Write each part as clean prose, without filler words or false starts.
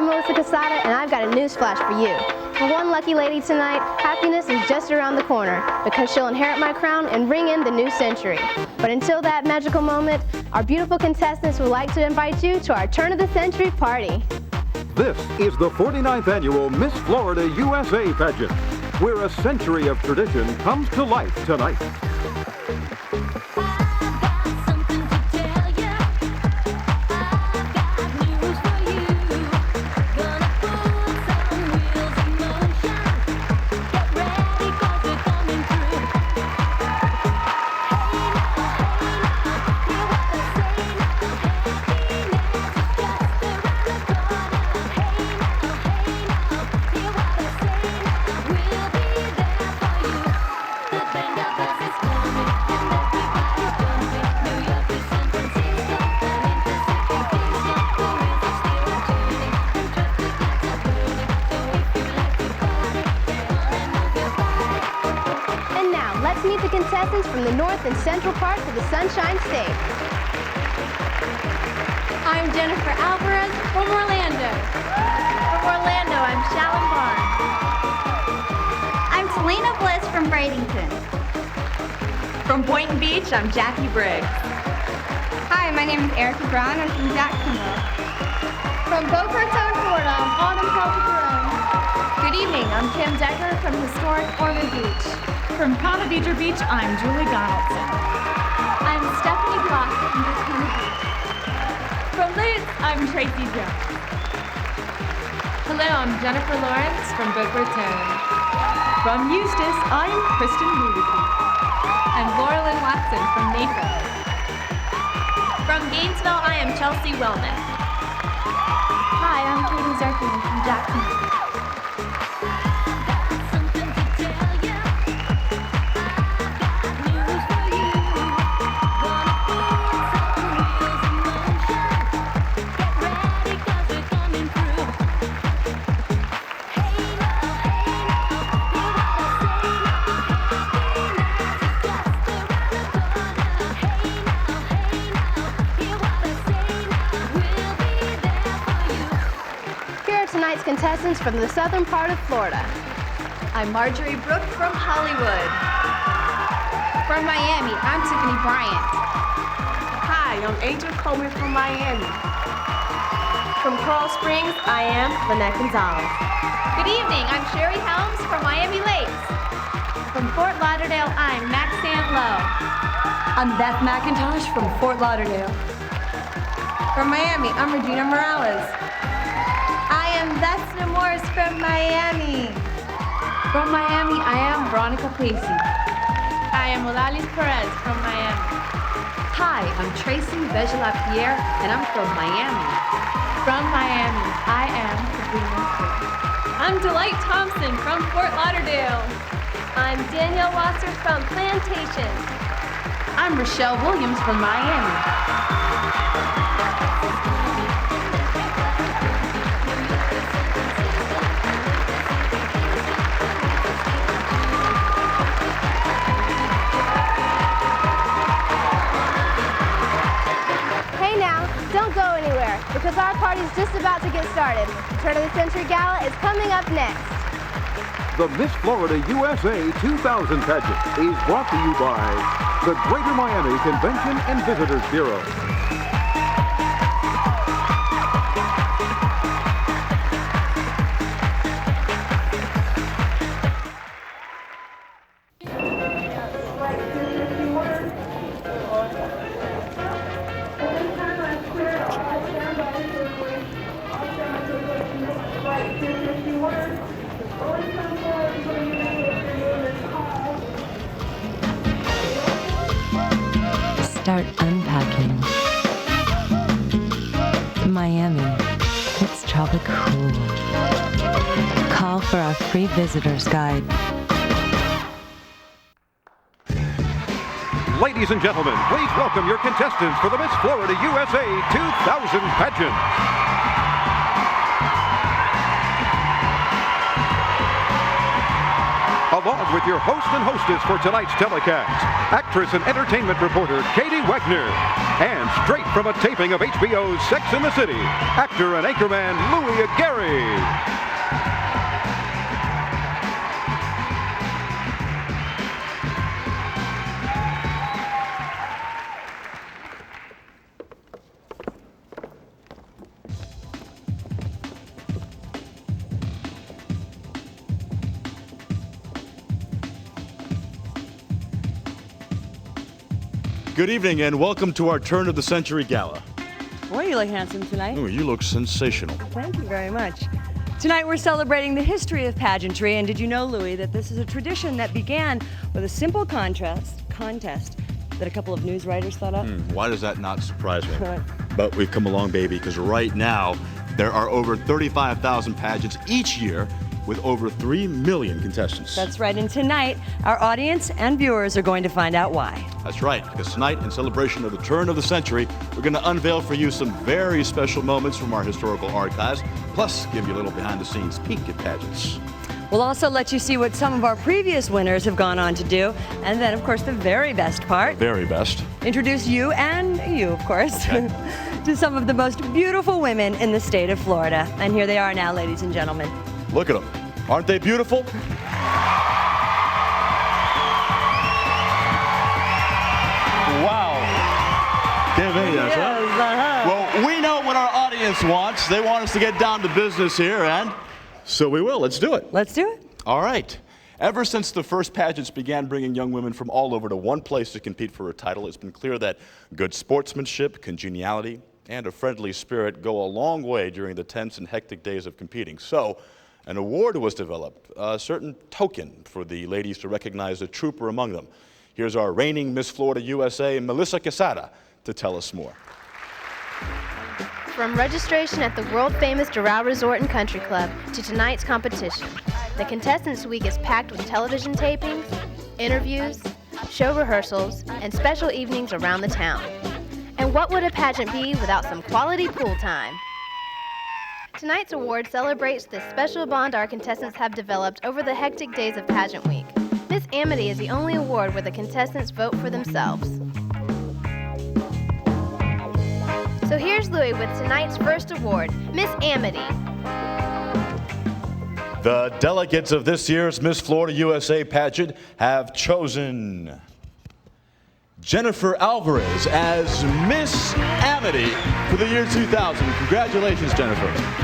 I'm Melissa Casada, and I've got a news flash for you. For one lucky lady tonight, happiness is just around the corner because she'll inherit my crown and bring in the new century. But until that magical moment, our beautiful contestants would like to invite you to our Turn of the Century party. This is the 49th annual Miss Florida USA pageant, where a century of tradition comes to life tonight. Let's meet the contestants from the north and central parts of the Sunshine State. I'm Jennifer Alvarez from Orlando. From Orlando, I'm Shalom Barnes. I'm Selena Bliss from Bradenton. From Boynton Beach, I'm Jackie Briggs. Hi, my name is Erica Brown. I'm from Jacksonville. From Boca Raton, Florida, I'm Autumn Calderon. Good evening, I'm Kim Decker from historic Ormond Beach. From Ponte Vedra Beach, I'm Julie Donaldson. I'm Stephanie Block from Daytona Beach. From Lutz, I'm Tracy Jones. Hello, I'm Jennifer Lawrence from Boca Raton. From Eustis, I'm Kristen Ludicky. I'm Laura Lynn Watson from Naples. From Gainesville, I am Chelsea Wellman. Hi, I'm Katie Zerkin from Jacksonville. Tonight's contestants from the southern part of Florida. I'm Marjorie Brooke from Hollywood. From Miami, I'm Tiffany Bryant. Hi, I'm Angel Coleman from Miami. From Coral Springs, I am Lynette Gonzalez. Good evening, I'm Sherry Helms from Miami Lakes. From Fort Lauderdale, I'm Maxanne Lowe. I'm Beth McIntosh from Fort Lauderdale. From Miami, I'm Regina Morales. I am Vesna Morris from Miami. From Miami, I am Veronica Pacey. I am Olalis Perez from Miami. Hi, I'm Tracy Vegela-Pierre, and I'm from Miami. From Miami, I am Sabrina Stewart. I'm Delight Thompson from Fort Lauderdale. I'm Danielle Wasser from Plantation. I'm Rochelle Williams from Miami. Don't go anywhere, because our party's just about to get started. The Turn of the Century Gala is coming up next. The Miss Florida USA 2000 pageant is brought to you by the Greater Miami Convention and Visitors Bureau. Start unpacking. Miami, it's tropic cool. Call for our free visitor's guide. Ladies and gentlemen, please welcome your contestants for the Miss Florida USA 2000 pageant. A along with your host and hostess for tonight's telecast, actress and entertainment reporter Katie Wagner. And straight from a taping of HBO's Sex and the City, actor and anchorman Louis Aguirre. Good evening and welcome to our Turn of the Century Gala. Boy, you look handsome tonight. Oh, you look sensational. Thank you very much. Tonight we're celebrating the history of pageantry, and did you know, Louis, that this is a tradition that began with a simple contest that a couple of news writers thought up? Why does that not surprise me? But we've come along, baby, because right now there are over 35,000 pageants each year with over 3 million contestants. That's right, and tonight our audience and viewers are going to find out why. That's right, because tonight, in celebration of the turn of the century, we're going to unveil for you some very special moments from our historical archives, plus give you a little behind-the-scenes peek at pageants. We'll also let you see what some of our previous winners have gone on to do, and then, of course, the very best part. Very best. Introduce you, of course, okay, to some of the most beautiful women in the state of Florida. And here they are now, ladies and gentlemen. Look at them. Aren't they beautiful? Wow. Give me this, huh? Well, we know what our audience wants. They want us to get down to business here, and so we will. Let's do it. Let's do it. All right. Ever since the first pageants began bringing young women from all over to one place to compete for a title, it's been clear that good sportsmanship, congeniality, and a friendly spirit go a long way during the tense and hectic days of competing. So, an award was developed, a certain token for the ladies to recognize a trooper among them. Here's our reigning Miss Florida USA, Melissa Quesada, to tell us more. From registration at the world-famous Doral Resort and Country Club to tonight's competition, the Contestants Week is packed with television tapings, interviews, show rehearsals, and special evenings around the town. And what would a pageant be without some quality pool time? Tonight's award celebrates the special bond our contestants have developed over the hectic days of Pageant Week. Miss Amity is the only award where the contestants vote for themselves. So here's Louis with tonight's first award, Miss Amity. The delegates of this year's Miss Florida USA pageant have chosen Jennifer Alvarez as Miss Amity for the year 2000. Congratulations, Jennifer.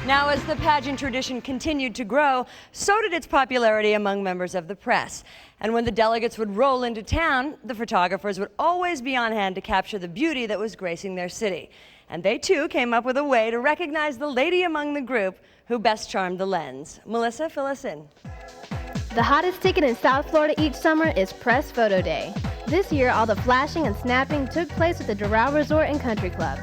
Now, as the pageant tradition continued to grow, so did its popularity among members of the press. And when the delegates would roll into town, the photographers would always be on hand to capture the beauty that was gracing their city. And they, too, came up with a way to recognize the lady among the group who best charmed the lens. Melissa, fill us in. The hottest ticket in South Florida each summer is Press Photo Day. This year, all the flashing and snapping took place at the Doral Resort and Country Club.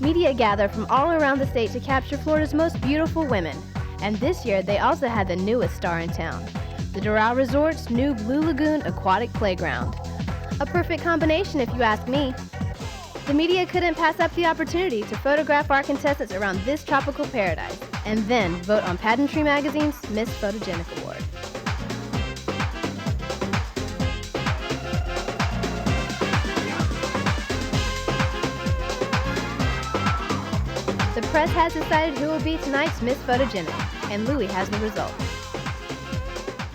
Media gathered from all around the state to capture Florida's most beautiful women. And this year, they also had the newest star in town, the Doral Resort's new Blue Lagoon Aquatic Playground. A perfect combination, if you ask me. The media couldn't pass up the opportunity to photograph our contestants around this tropical paradise, and then vote on Pageantry Magazine's Miss Photogenic Award. The press has decided who will be tonight's Miss Photogenic, and Louis has the results.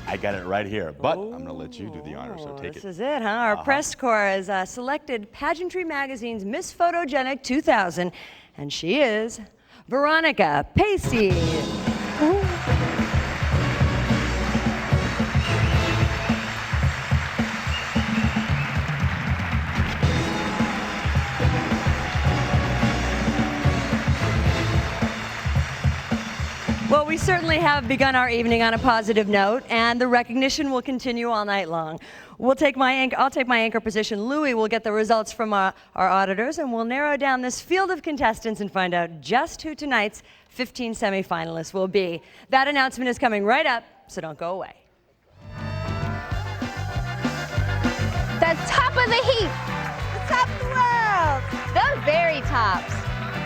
I got it right here, but I'm going to let you do the honors, so take it. This is it, huh? Our press corps has selected Pageantry Magazine's Miss Photogenic 2000, and she is Veronica Pacey. Well, we certainly have begun our evening on a positive note, and the recognition will continue all night long. I'll take my anchor position. Louis will get the results from our auditors, and we'll narrow down this field of contestants and find out just who tonight's 15 semi-finalists will be. That announcement is coming right up, so don't go away. of the heap. The top of the world. The very tops.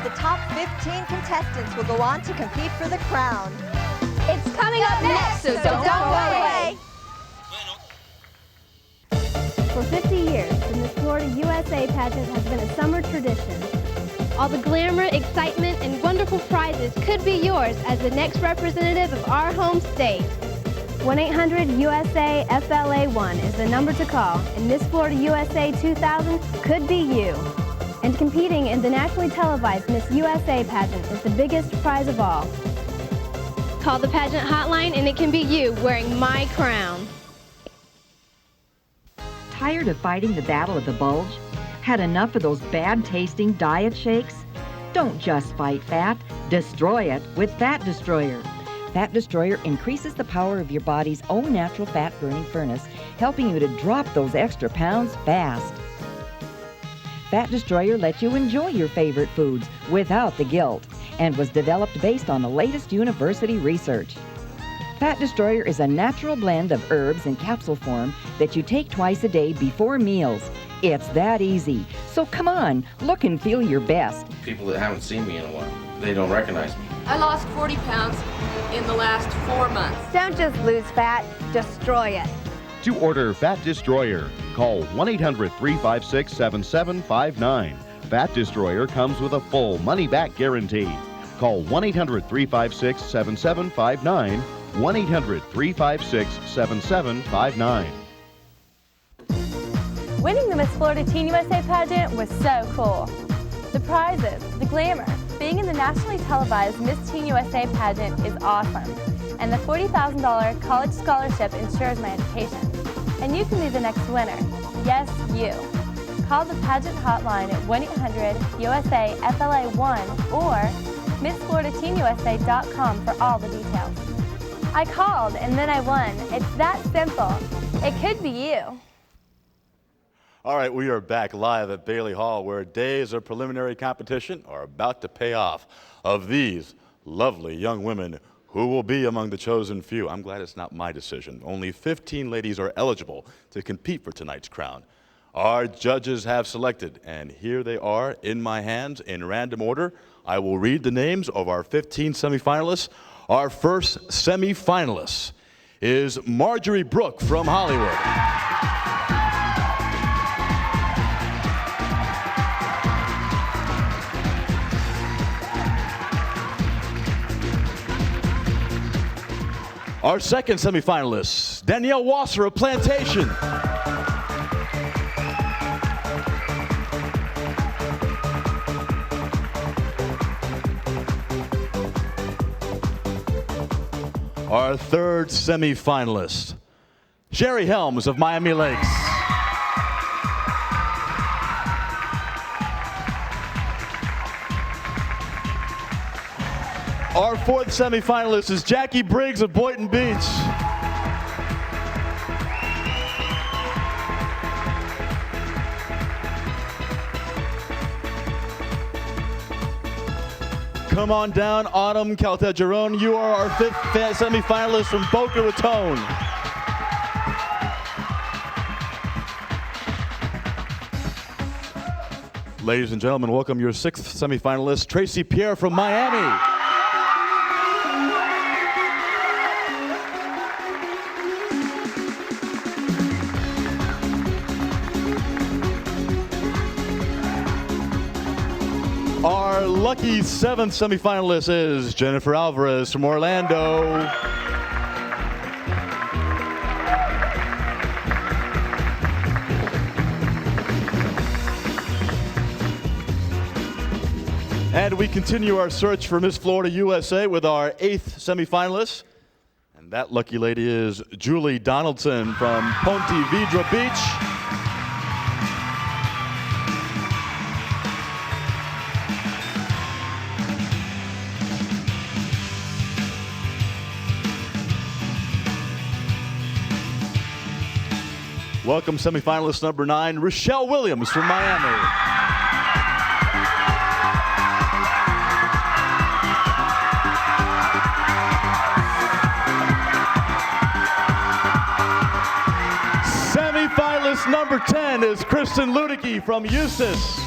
The top 15 contestants will go on to compete for the crown. It's coming up next, so don't go away. For 50 years, the Miss Florida USA pageant has been a summer tradition. All the glamour, excitement, and wonderful prizes could be yours as the next representative of our home state. 1-800-USA-FLA-1 is the number to call, and Miss Florida USA 2000 could be you. And competing in the nationally televised Miss USA pageant is the biggest prize of all. Call the pageant hotline and it can be you wearing my crown. Tired of fighting the battle of the bulge? Had enough of those bad-tasting diet shakes? Don't just fight fat, destroy it with Fat Destroyer. Fat Destroyer increases the power of your body's own natural fat-burning furnace, helping you to drop those extra pounds fast. Fat Destroyer lets you enjoy your favorite foods without the guilt and was developed based on the latest university research. Fat Destroyer is a natural blend of herbs in capsule form that you take twice a day before meals. It's that easy. So come on, look and feel your best. People that haven't seen me in a while, they don't recognize me. I lost 40 pounds in the last 4 months. Don't just lose fat, destroy it. To order Fat Destroyer, call 1-800-356-7759. Fat Destroyer comes with a full money-back guarantee. Call 1-800-356-7759, 1-800-356-7759. Winning the Miss Florida Teen USA pageant was so cool. The prizes, the glamour, being in the nationally televised Miss Teen USA pageant is awesome. And the $40,000 college scholarship ensures my education. And you can be the next winner. Yes, you. Call the pageant hotline at 1-800-USA-FLA-1 or MissFloridaTeenUSA.com for all the details. I called and then I won. It's that simple. It could be you. All right, we are back live at Bailey Hall, where days of preliminary competition are about to pay off. Of these lovely young women, who will be among the chosen few? I'm glad it's not my decision. Only 15 ladies are eligible to compete for tonight's crown. Our judges have selected, and here they are in my hands in random order. I will read the names of our 15 semifinalists. Our first semifinalist is Marjorie Brooke from Hollywood. Our second semifinalist, Danielle Wasser of Plantation. Our third semifinalist, Sherry Helms of Miami Lakes. Our fourth semifinalist is Jackie Briggs of Boynton Beach. Come on down, Autumn Caltagirone. You are our fifth semifinalist from Boca Raton. Ladies and gentlemen, welcome your sixth semifinalist, Tracy Pierre from Miami. Our lucky seventh semifinalist is Jennifer Alvarez from Orlando. And we continue our search for Miss Florida USA with our eighth semifinalist. And that lucky lady is Julie Donaldson from Ponte Vedra Beach. Welcome semifinalist number 9, Rochelle Williams from Miami. Semifinalist number 10 is Kristen Ludicky from Eustis.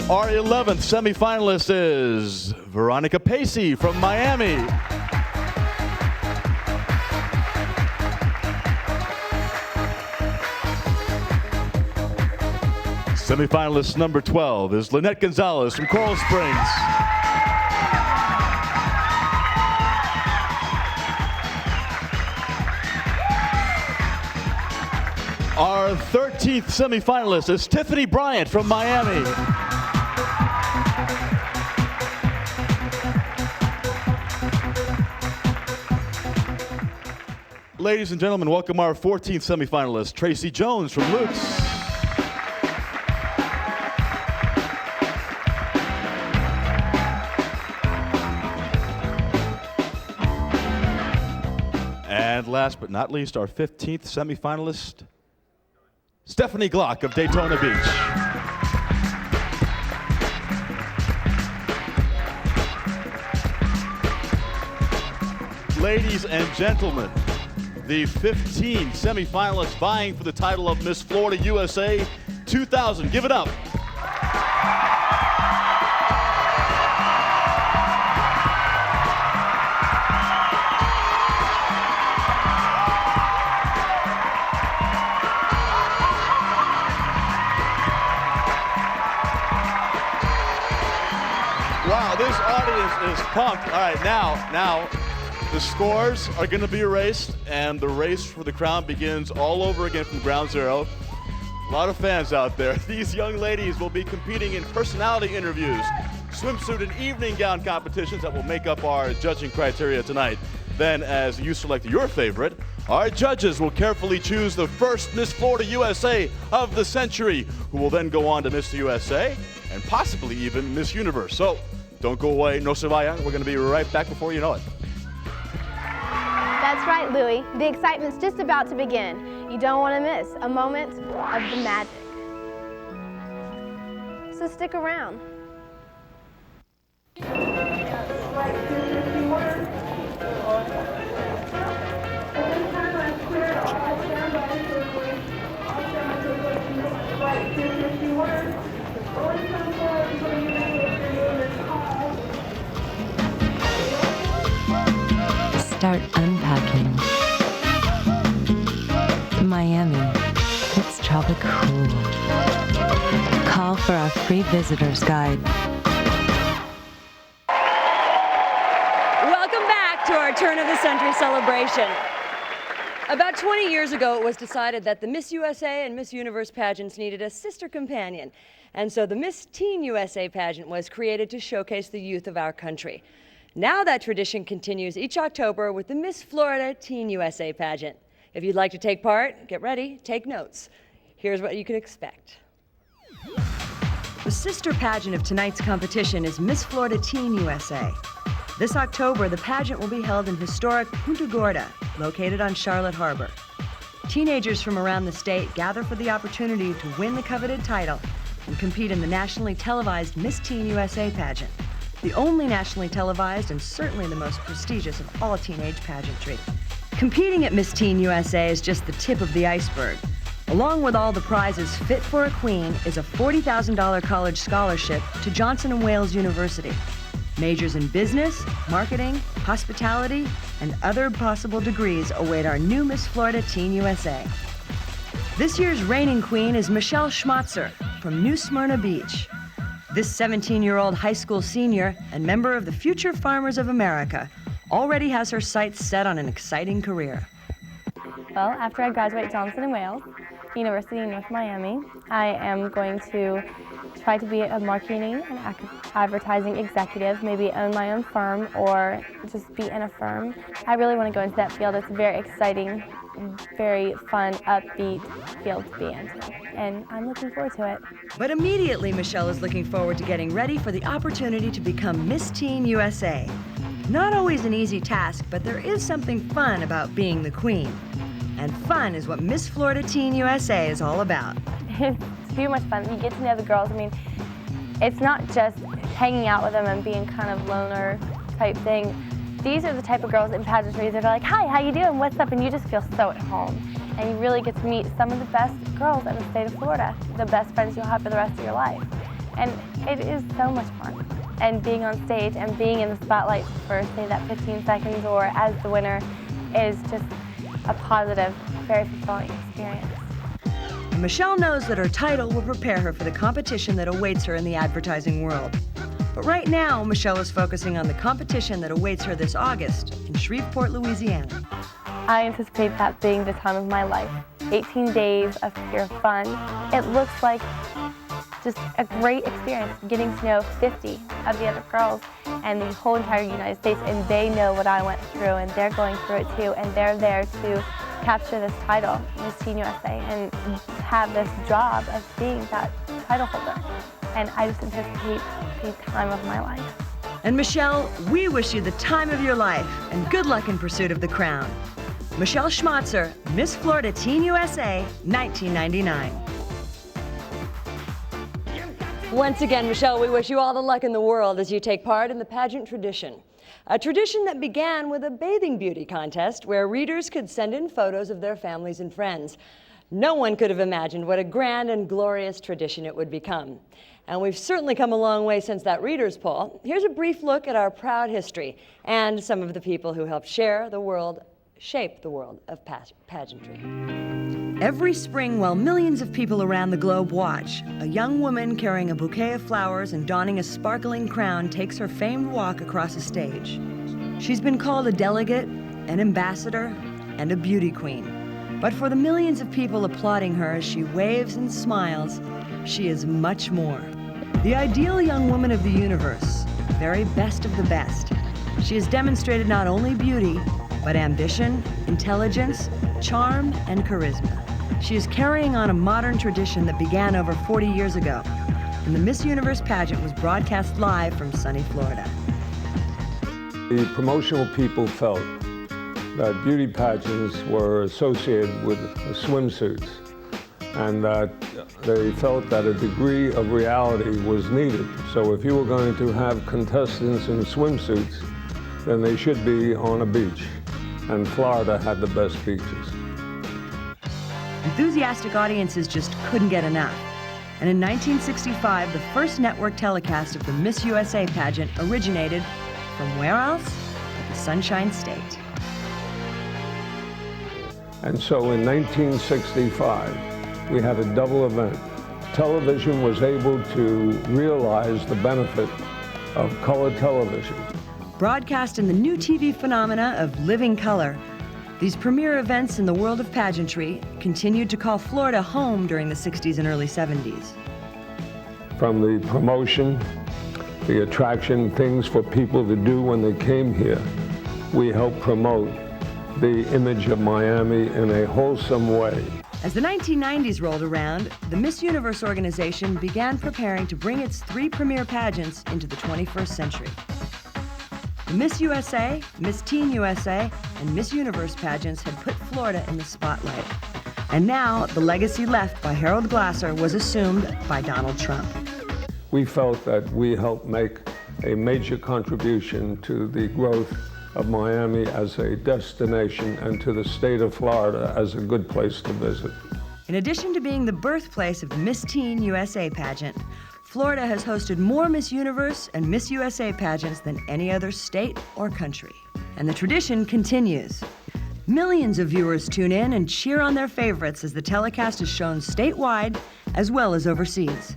Our 11th semifinalist is Veronica Pacey from Miami. Semifinalist number 12 is Lynette Gonzalez from Coral Springs. Our 13th semifinalist is Tiffany Bryant from Miami. Ladies and gentlemen, welcome our 14th semifinalist, Tracy Jones from Lutz. And last but not least, our 15th semifinalist, Stephanie Glock of Daytona Beach. Ladies and gentlemen, the 15 semifinalists vying for the title of Miss Florida USA 2000. Give it up. Wow, this audience is pumped. All right, now the scores are going to be erased, and the race for the crown begins all over again from ground zero. A lot of fans out there. These young ladies will be competing in personality interviews, swimsuit and evening gown competitions that will make up our judging criteria tonight. Then, as you select your favorite, our judges will carefully choose the first Miss Florida USA of the century, who will then go on to Miss USA and possibly even Miss Universe. So, don't go away, no se vaya. We're going to be right back before you know it. That's right, Louie. The excitement's just about to begin. You don't want to miss a moment of the magic. So stick around. Start unpacking. Miami, it's tropic cool. Call for our free visitor's guide. Welcome back to our Turn of the Century celebration. About 20 years ago, it was decided that the Miss USA and Miss Universe pageants needed a sister companion. And so the Miss Teen USA pageant was created to showcase the youth of our country. Now that tradition continues each October with the Miss Florida Teen USA pageant. If you'd like to take part, get ready, take notes. Here's what you can expect. The sister pageant of tonight's competition is Miss Florida Teen USA. This October, the pageant will be held in historic Punta Gorda, located on Charlotte Harbor. Teenagers from around the state gather for the opportunity to win the coveted title and compete in the nationally televised Miss Teen USA pageant, the only nationally televised and certainly the most prestigious of all teenage pageantry. Competing at Miss Teen USA is just the tip of the iceberg. Along with all the prizes fit for a queen is a $40,000 college scholarship to Johnson & Wales University. Majors in business, marketing, hospitality, and other possible degrees await our new Miss Florida Teen USA. This year's reigning queen is Michelle Schmatzer from New Smyrna Beach. This 17-year-old high school senior and member of the Future Farmers of America already has her sights set on an exciting career. Well, after I graduate Johnson & Wales University in North Miami, I am going to try to be a marketing and advertising executive, maybe own my own firm or just be in a firm. I really want to go into that field. It's a very exciting, very fun, upbeat field to be in, and I'm looking forward to it. But immediately, Michelle is looking forward to getting ready for the opportunity to become Miss Teen USA. Not always an easy task, but there is something fun about being the queen. And fun is what Miss Florida Teen USA is all about. It's too much fun. You get to know the girls. I mean, it's not just hanging out with them and being kind of loner type thing. These are the type of girls in pageantry that are like, hi, how you doing, what's up, and you just feel so at home. And you really get to meet some of the best girls in the state of Florida, the best friends you'll have for the rest of your life. And it is so much fun. And being on stage and being in the spotlight for, say, that 15 seconds or as the winner is just a positive, very fulfilling experience. And Michelle knows that her title will prepare her for the competition that awaits her in the advertising world. But right now, Michelle is focusing on the competition that awaits her this August in Shreveport, Louisiana. I anticipate that being the time of my life. 18 days of pure fun. It looks like just a great experience getting to know 50 of the other girls and the whole entire United States, and they know what I went through and they're going through it too, and they're there to capture this title, Miss Teen USA, and have this job of being that title holder. And I just anticipate the time of my life. And Michelle, we wish you the time of your life and good luck in pursuit of the crown. Michelle Schmatzer, Miss Florida Teen USA, 1999. Once again, Michelle, we wish you all the luck in the world as you take part in the pageant tradition. A tradition that began with a bathing beauty contest where readers could send in photos of their families and friends. No one could have imagined what a grand and glorious tradition it would become. And we've certainly come a long way since that readers' poll. Here's a brief look at our proud history and some of the people who helped shape the world of pageantry. Every spring, while millions of people around the globe watch, a young woman carrying a bouquet of flowers and donning a sparkling crown takes her famed walk across a stage. She's been called a delegate, an ambassador, and a beauty queen. But for the millions of people applauding her as she waves and smiles, she is much more. The ideal young woman of the universe, very best of the best. She has demonstrated not only beauty, but ambition, intelligence, charm, and charisma. She is carrying on a modern tradition that began over 40 years ago, and the Miss Universe pageant was broadcast live from sunny Florida. The promotional people felt that beauty pageants were associated with swimsuits, and that they felt that a degree of reality was needed. So if you were going to have contestants in swimsuits, then they should be on a beach, and Florida had the best beaches. Enthusiastic audiences just couldn't get enough. And in 1965, the first network telecast of the Miss USA pageant originated from where else but the Sunshine State. And so in 1965, we had a double event. Television was able to realize the benefit of color television. Broadcast in the new TV phenomena of living color, these premier events in the world of pageantry continued to call Florida home during the 60s and early 70s. From the promotion, the attraction, things for people to do when they came here, we helped promote the image of Miami in a wholesome way. As the 1990s rolled around, the Miss Universe organization began preparing to bring its 3 premier pageants into the 21st century. The Miss USA, Miss Teen USA, and Miss Universe pageants had put Florida in the spotlight. And now, the legacy left by Harold Glasser was assumed by Donald Trump. We felt that we helped make a major contribution to the growth of Miami as a destination and to the state of Florida as a good place to visit. In addition to being the birthplace of the Miss Teen USA pageant, Florida has hosted more Miss Universe and Miss USA pageants than any other state or country. And the tradition continues. Millions of viewers tune in and cheer on their favorites as the telecast is shown statewide as well as overseas.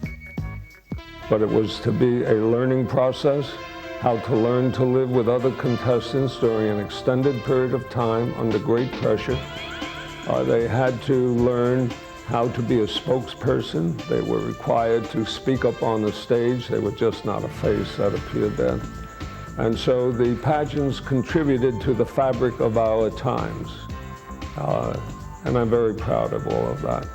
But it was to be a learning process, how to learn to live with other contestants during an extended period of time under great pressure. They had to learn how to be a spokesperson. They were required to speak up on the stage. They were just not a face that appeared there. And so the pageants contributed to the fabric of our times. And I'm very proud of all of that.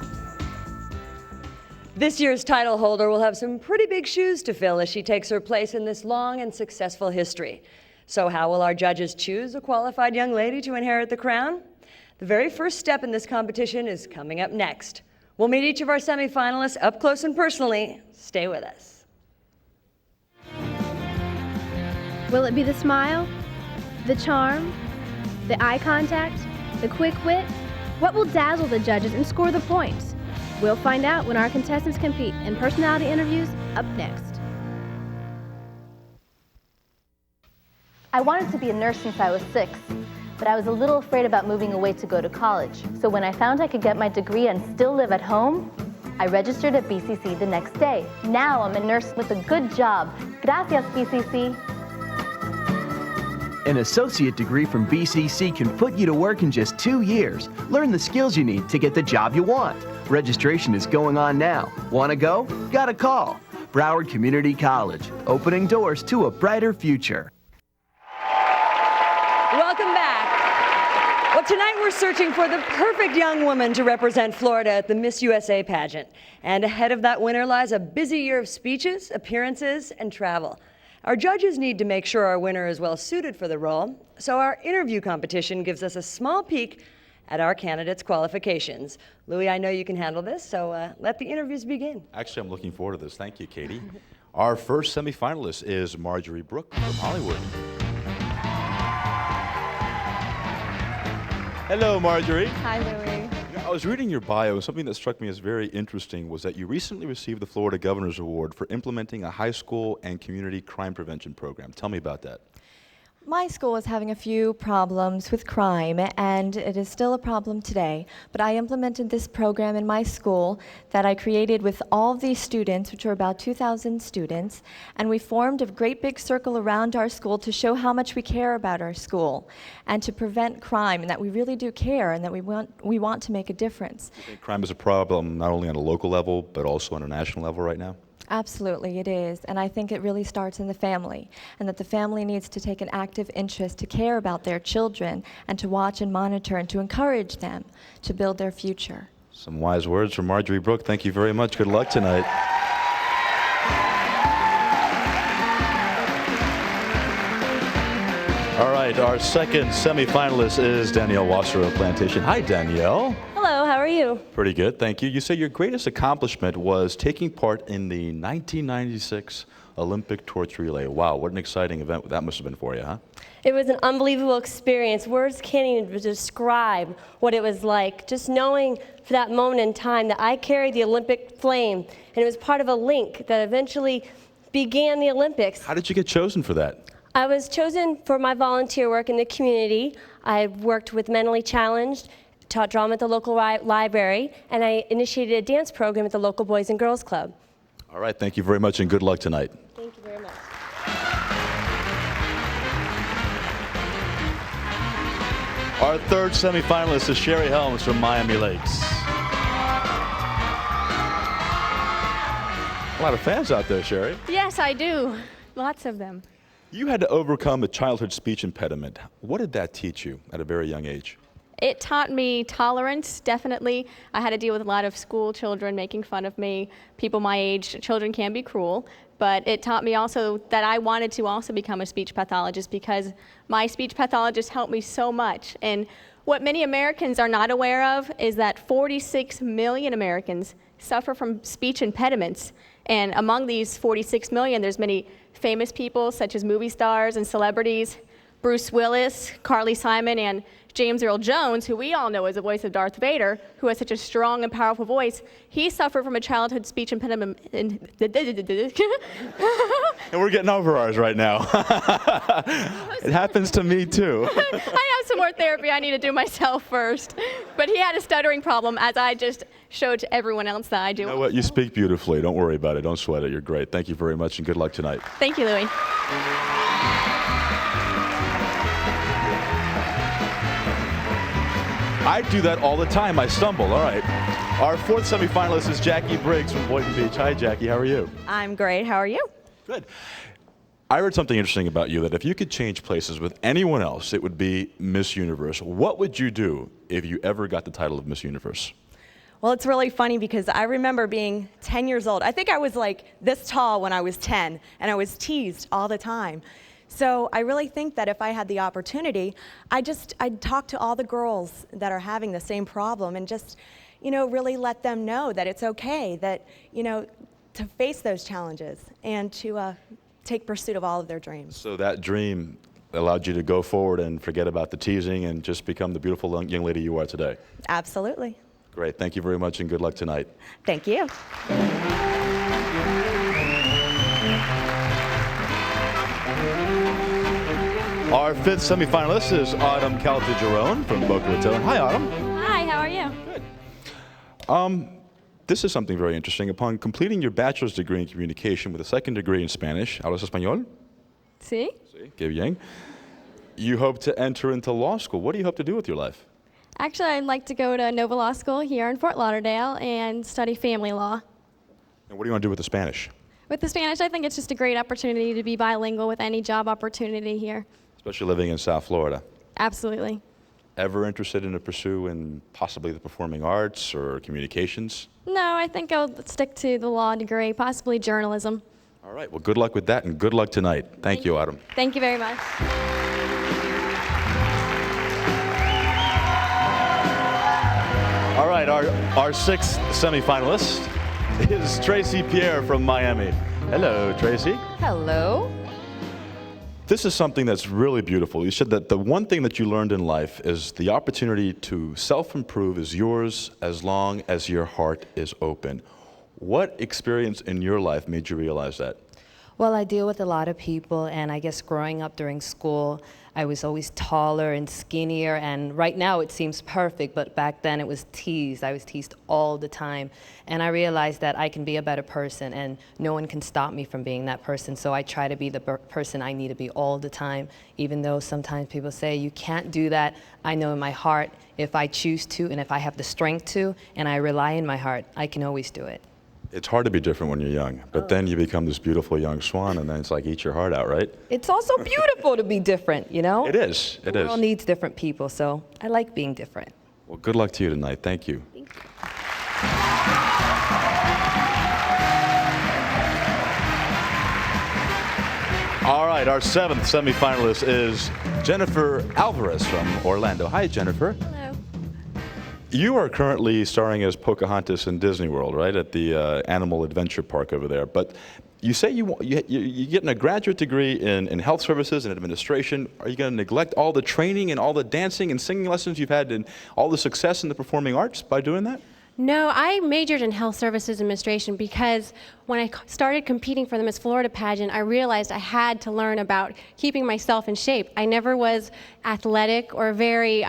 This year's title holder will have some pretty big shoes to fill as she takes her place in this long and successful history. So how will our judges choose a qualified young lady to inherit the crown? The very first step in this competition is coming up next. We'll meet each of our semi-finalists up close and personally. Stay with us. Will it be the smile, the charm, the eye contact, the quick wit? What will dazzle the judges and score the points? We'll find out when our contestants compete in personality interviews up next. I wanted to be a nurse since I was 6, but I was a little afraid about moving away to go to college. So when I found I could get my degree and still live at home, I registered at BCC the next day. Now I'm a nurse with a good job. Gracias, BCC. An associate degree from BCC can put you to work in just 2 years. Learn the skills you need to get the job you want. Registration is going on now. Want to go? Gotta call. Broward Community College, opening doors to a brighter future. Welcome back. Well, tonight we're searching for the perfect young woman to represent Florida at the Miss USA pageant. And ahead of that winner lies a busy year of speeches, appearances, and travel. Our judges need to make sure our winner is well suited for the role, so our interview competition gives us a small peek at our candidates' qualifications. Louis, I know you can handle this, so let the interviews begin. Actually, I'm looking forward to this. Thank you, Katie. Our first semifinalist is Marjorie Brooke from Hollywood. Hello, Marjorie. Hi, Louis. I was reading your bio, and something that struck me as very interesting was that you recently received the Florida Governor's Award for implementing a high school and community crime prevention program. Tell me about that. My school is having a few problems with crime, and it is still a problem today. But I implemented this program in my school that I created with all these students, which are about 2,000 students, and we formed a great big circle around our school to show how much we care about our school and to prevent crime, and that we really do care and that we want to make a difference. Do you think crime is a problem not only on a local level, but also on a national level right now? Absolutely, it is, and I think it really starts in the family, and that the family needs to take an active interest to care about their children and to watch and monitor and to encourage them to build their future. Some wise words from Marjorie Brooke. Thank you very much. Good luck tonight. All right, our second semifinalist is Danielle Wasser of Plantation. Hi, Danielle. Hello, how are you? Pretty good, thank you. You say your greatest accomplishment was taking part in the 1996 Olympic torch relay. Wow, what an exciting event that must have been for you, huh? It was an unbelievable experience. Words can't even describe what it was like. Just knowing for that moment in time that I carried the Olympic flame, and it was part of a link that eventually began the Olympics. How did you get chosen for that? I was chosen for my volunteer work in the community. I worked with mentally challenged, taught drama at the local library, and I initiated a dance program at the local Boys and Girls Club. All right, thank you very much and good luck tonight. Thank you very much. Our third semifinalist is Sherry Helms from Miami Lakes. A lot of fans out there, Sherry. Yes, I do. Lots of them. You had to overcome a childhood speech impediment. What did that teach you at a very young age? It taught me tolerance, definitely. I had to deal with a lot of school children making fun of me. People my age, children can be cruel. But it taught me also that I wanted to also become a speech pathologist because my speech pathologist helped me so much. And what many Americans are not aware of is that 46 million Americans suffer from speech impediments. And among these 46 million, there's many famous people such as movie stars and celebrities, Bruce Willis, Carly Simon, and James Earl Jones, who we all know as the voice of Darth Vader, who has such a strong and powerful voice. He suffered from a childhood speech impediment. And we're getting over ours right now. It happens to me too. I have some more therapy I need to do myself first. But he had a stuttering problem, as I just showed to everyone else that I do. You know what? You speak beautifully. Don't worry about it. Don't sweat it. You're great. Thank you very much and good luck tonight. Thank you, Louis. I do that all the time. I stumble. All right. Our fourth semifinalist is Jackie Briggs from Boynton Beach. Hi, Jackie. How are you? I'm great. How are you? Good. I heard something interesting about you, that if you could change places with anyone else, it would be Miss Universe. What would you do if you ever got the title of Miss Universe? Well, it's really funny because I remember being 10 years old. I think I was like this tall when I was 10, and I was teased all the time. So I really think that if I had the opportunity, I'd talk to all the girls that are having the same problem and just, really let them know that it's okay, that, to face those challenges and to take pursuit of all of their dreams. So that dream allowed you to go forward and forget about the teasing and just become the beautiful young lady you are today. Absolutely. Great. Thank you very much and good luck tonight. Thank you. Our fifth semifinalist is Autumn Caltagerone from Boca Raton. Hi, Autumn. Hi, how are you? Good. This is something very interesting. Upon completing your bachelor's degree in communication with a second degree in Spanish, ¿hablas español? Sí. Sí, qué bien. You hope to enter into law school. What do you hope to do with your life? Actually, I'd like to go to Nova Law School here in Fort Lauderdale and study family law. And what do you want to do with the Spanish? With the Spanish, I think it's just a great opportunity to be bilingual with any job opportunity here. Especially living in South Florida. Absolutely. Ever interested in a pursue in possibly the performing arts or communications? No, I think I'll stick to the law degree, possibly journalism. All right, well, good luck with that and good luck tonight. Thank you, Autumn. Thank you very much. All right, our sixth semifinalist is Tracy Pierre from Miami. Hello, Tracy. Hello. This is something that's really beautiful. You said that the one thing that you learned in life is the opportunity to self-improve is yours as long as your heart is open. What experience in your life made you realize that? Well, I deal with a lot of people, and I guess growing up during school, I was always taller and skinnier, and right now it seems perfect, but back then it was teased. I was teased all the time, and I realized that I can be a better person, and no one can stop me from being that person, so I try to be the person I need to be all the time, even though sometimes people say, you can't do that. I know in my heart, if I choose to, and if I have the strength to, and I rely in my heart, I can always do it. It's hard to be different when you're young, but then you become this beautiful young swan, and then it's like eat your heart out, right? It's also beautiful to be different, you know? It is. It is. The world needs different people, so I like being different. Well, good luck to you tonight. Thank you. Thank you. All right, our seventh semifinalist is Jennifer Alvarez from Orlando. Hi, Jennifer. Hello. You are currently starring as Pocahontas in Disney World, right, at the Animal Adventure Park over there. But you say you're getting a graduate degree in health services and administration. Are you going to neglect all the training and all the dancing and singing lessons you've had and all the success in the performing arts by doing that? No, I majored in health services administration because when I started competing for the Miss Florida pageant, I realized I had to learn about keeping myself in shape. I never was athletic or very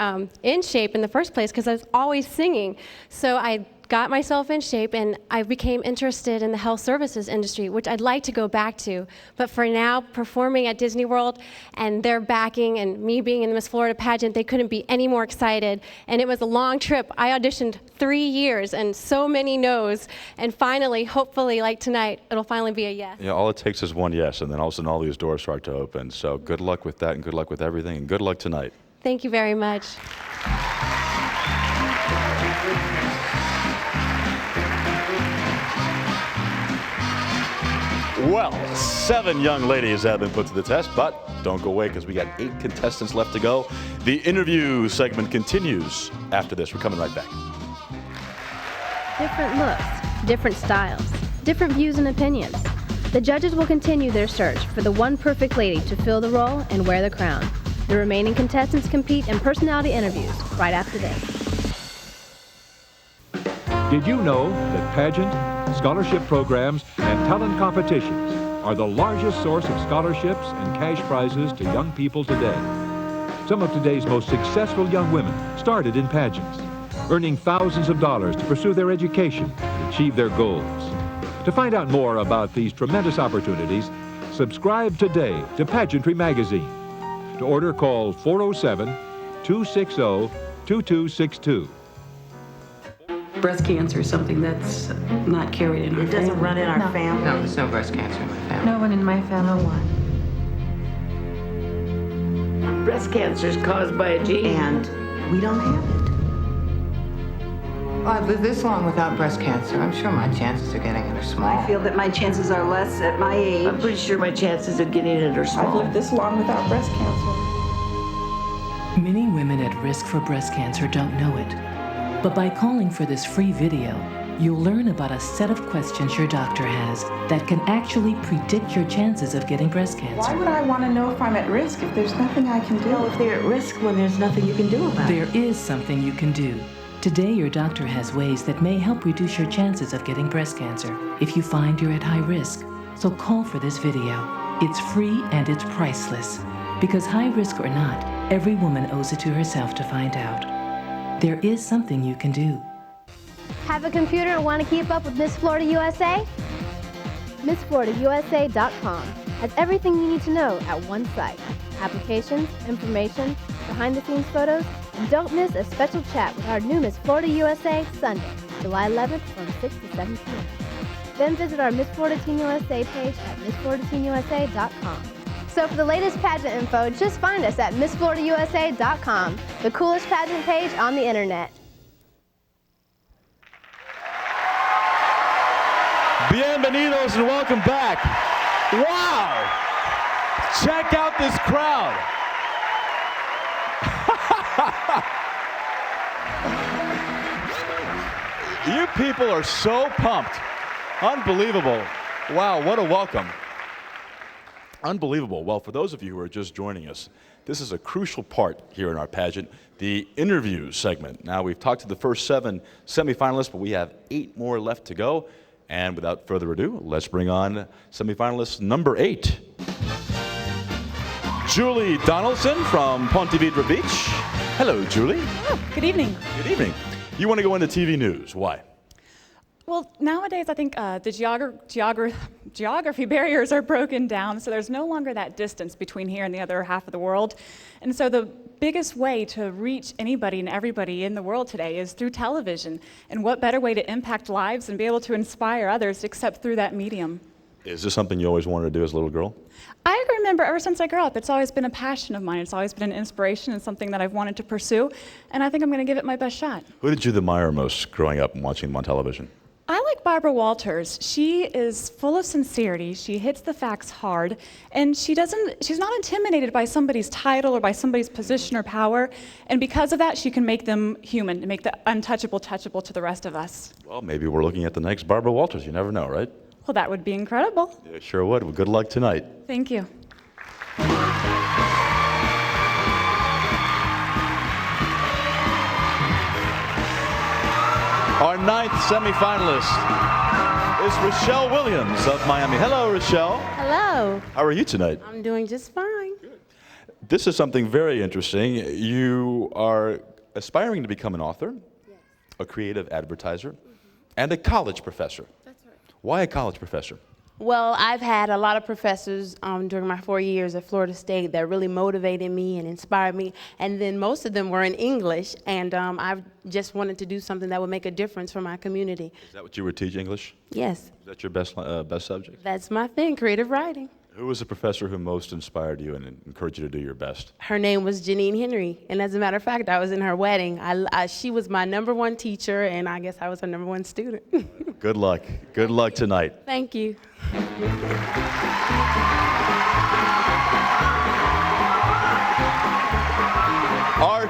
in shape in the first place because I was always singing. So I got myself in shape and I became interested in the health services industry, which I'd like to go back to. But for now, performing at Disney World and their backing and me being in the Miss Florida pageant, they couldn't be any more excited. And it was a long trip. I auditioned 3 years and so many no's. And finally, hopefully, like tonight, it'll finally be a yes. Yeah, all it takes is one yes, and then all of a sudden all these doors start to open. So good luck with that and good luck with everything and good luck tonight. Thank you very much. Well, 7 young ladies have been put to the test, but don't go away because we got 8 contestants left to go. The interview segment continues after this. We're coming right back. Different looks, different styles, different views and opinions. The judges will continue their search for the one perfect lady to fill the role and wear the crown. The remaining contestants compete in personality interviews right after this. Did you know that pageant, scholarship programs, and talent competitions are the largest source of scholarships and cash prizes to young people today? Some of today's most successful young women started in pageants, earning thousands of dollars to pursue their education and achieve their goals. To find out more about these tremendous opportunities, subscribe today to Pageantry magazine. To order, call 407-260-2262. Breast cancer is something that's not carried in our family. It doesn't run in our family. No, there's no breast cancer in my family. No one in my family. Breast cancer is caused by a gene. And we don't have it. I've lived this long without breast cancer. I'm sure my chances of getting it are small. I feel that my chances are less at my age. I'm pretty sure my chances of getting it are small. I've lived this long without breast cancer. Many women at risk for breast cancer don't know it. But by calling for this free video, You'll learn about a set of questions your doctor has that can actually predict your chances of getting breast cancer. Why would I want to know if I'm at risk if there's nothing I can do? Well, if they're at risk when there's nothing you can do about it. There is something you can do. Today, your doctor has ways that may help reduce your chances of getting breast cancer if you find you're at high risk. So call for this video. It's free and it's priceless. Because high risk or not, every woman owes it to herself to find out. There is something you can do. Have a computer and want to keep up with Miss Florida USA? MissFloridaUSA.com has everything you need to know at one site. Applications, information, behind-the-scenes photos, and don't miss a special chat with our new Miss Florida USA Sunday, July 11th from 6 to 7 p.m. Then visit our Miss Florida Teen USA page at MissFloridaTeenUSA.com. So for the latest pageant info, just find us at MissFloridaUSA.com, the coolest pageant page on the internet. Bienvenidos and welcome back. Wow! Check out this crowd. You people are so pumped. Unbelievable. Wow, what a welcome. Unbelievable. Well, for those of you who are just joining us, this is a crucial part here in our pageant, the interview segment. Now, we've talked to the first 7 semifinalists, but we have 8 more left to go. And without further ado, let's bring on semifinalist number 8. Julie Donaldson from Ponte Vedra Beach. Hello, Julie. Oh, good evening. Good evening. You want to go into TV news. Why? Well, nowadays I think the geography barriers are broken down, so there's no longer that distance between here and the other half of the world. And so the biggest way to reach anybody and everybody in the world today is through television. And what better way to impact lives and be able to inspire others except through that medium? Is this something you always wanted to do as a little girl? I remember ever since I grew up, it's always been a passion of mine. It's always been an inspiration and something that I've wanted to pursue. And I think I'm going to give it my best shot. Who did you admire most growing up and watching them on television? I like Barbara Walters. She is full of sincerity. She hits the facts hard, and she's not intimidated by somebody's title or by somebody's position or power. And because of that, she can make them human and make the untouchable touchable to the rest of us. Well, maybe we're looking at the next Barbara Walters. You never know, right? Well, that would be incredible. Yeah, sure would. Well, good luck tonight. Thank you. Our 9th semifinalist is Rochelle Williams of Miami. Hello, Rochelle. Hello. How are you tonight? I'm doing just fine. Good. This is something very interesting. You are aspiring to become an author, yes, a creative advertiser, and a college professor. That's right. Why a college professor? Well, I've had a lot of professors during my 4 years at Florida State that really motivated me and inspired me, and then most of them were in English, and I just wanted to do something that would make a difference for my community. Is that what you would teach, English? Yes. Is that your best subject? That's my thing, creative writing. Who was the professor who most inspired you and encouraged you to do your best? Her name was Janine Henry, and as a matter of fact, I was in her wedding. She was my #1 teacher, and I guess I was her #1 student. Good luck. Good luck tonight. Thank you. Our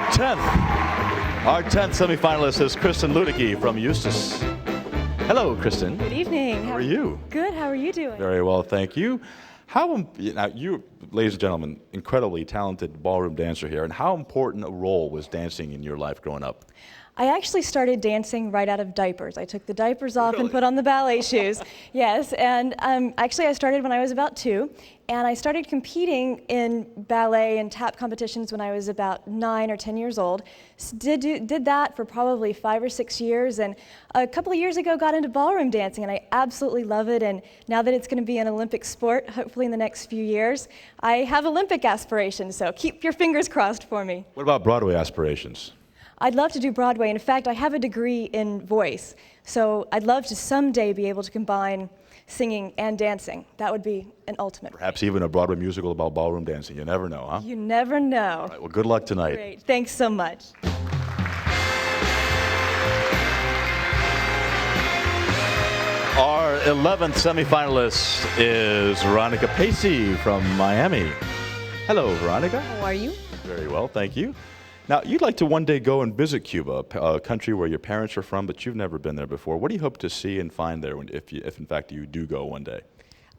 10th semifinalist is Kristen Ludicky from Eustis. Hello, Kristen. Good evening. How are you? Good. How are you doing? Very well, thank you. Now, you, ladies and gentlemen, incredibly talented ballroom dancer here, and how important a role was dancing in your life growing up? I actually started dancing right out of diapers. I took the diapers off and put on the ballet shoes. Yes, and actually I started when I was about 2, and I started competing in ballet and tap competitions when I was about 9 or 10 years old. Did that for probably 5 or 6 years, and a couple of years ago got into ballroom dancing, and I absolutely love it, and now that it's going to be an Olympic sport, hopefully in the next few years, I have Olympic aspirations, so keep your fingers crossed for me. What about Broadway aspirations? I'd love to do Broadway. In fact, I have a degree in voice, so I'd love to someday be able to combine singing and dancing. That would be an ultimate. Perhaps even a Broadway musical about ballroom dancing. You never know, huh? You never know. All right, well, good luck tonight. Great. Thanks so much. Our 11th semifinalist is Veronica Pacey from Miami. Hello, Veronica. How are you? Very well, thank you. Now, you'd like to one day go and visit Cuba, a country where your parents are from, but you've never been there before. What do you hope to see and find there if in fact you do go one day?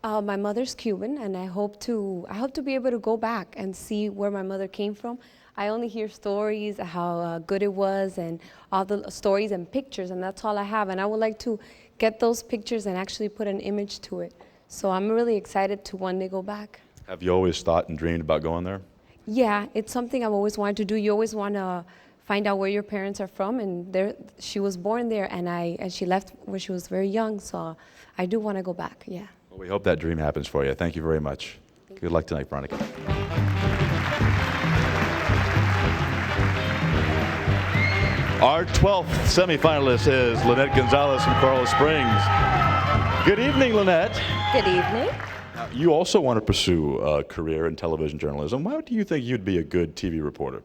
My mother's Cuban, and I hope to be able to go back and see where my mother came from. I only hear stories how good it was, and all the stories and pictures, and that's all I have. And I would like to get those pictures and actually put an image to it. So I'm really excited to one day go back. Have you always thought and dreamed about going there? Yeah, it's something I've always wanted to do. You always want to find out where your parents are from, and she was born there, and she left when she was very young. So I do want to go back. Yeah. Well, we hope that dream happens for you. Thank you very much. Good luck tonight, Veronica. Our 12th semifinalist is Lynette Gonzalez from Coral Springs. Good evening, Lynette. Good evening. Now, you also want to pursue a career in television journalism. Why do you think you'd be a good TV reporter?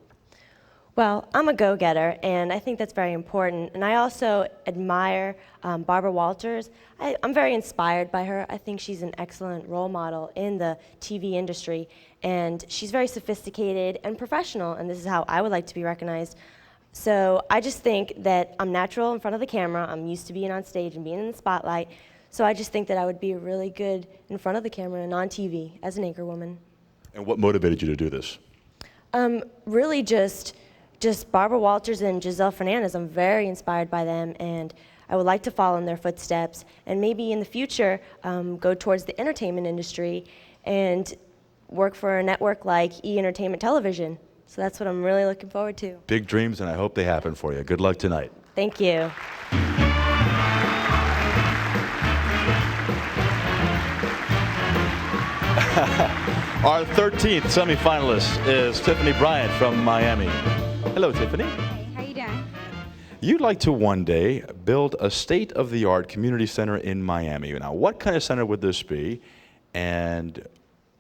Well, I'm a go-getter, and I think that's very important. And I also admire Barbara Walters. I'm very inspired by her. I think she's an excellent role model in the TV industry, and she's very sophisticated and professional, and this is how I would like to be recognized. So I just think that I'm natural in front of the camera. I'm used to being on stage and being in the spotlight. So I just think that I would be really good in front of the camera and on TV as an anchor woman. And what motivated you to do this? Really just Barbara Walters and Giselle Fernandez. I'm very inspired by them, and I would like to follow in their footsteps, and maybe in the future go towards the entertainment industry and work for a network like E! Entertainment Television. So that's what I'm really looking forward to. Big dreams, and I hope they happen for you. Good luck tonight. Thank you. Our 13th semifinalist is Tiffany Bryant from Miami. Hello, Tiffany. Hey, how you doing? You'd like to one day build a state-of-the-art community center in Miami. Now, what kind of center would this be, and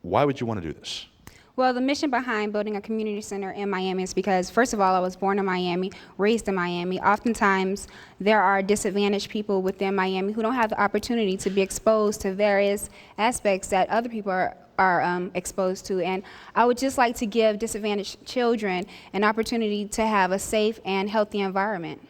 why would you want to do this? Well, the mission behind building a community center in Miami is because, first of all, I was born in Miami, raised in Miami. Oftentimes, there are disadvantaged people within Miami who don't have the opportunity to be exposed to various aspects that other people are exposed to. And I would just like to give disadvantaged children an opportunity to have a safe and healthy environment.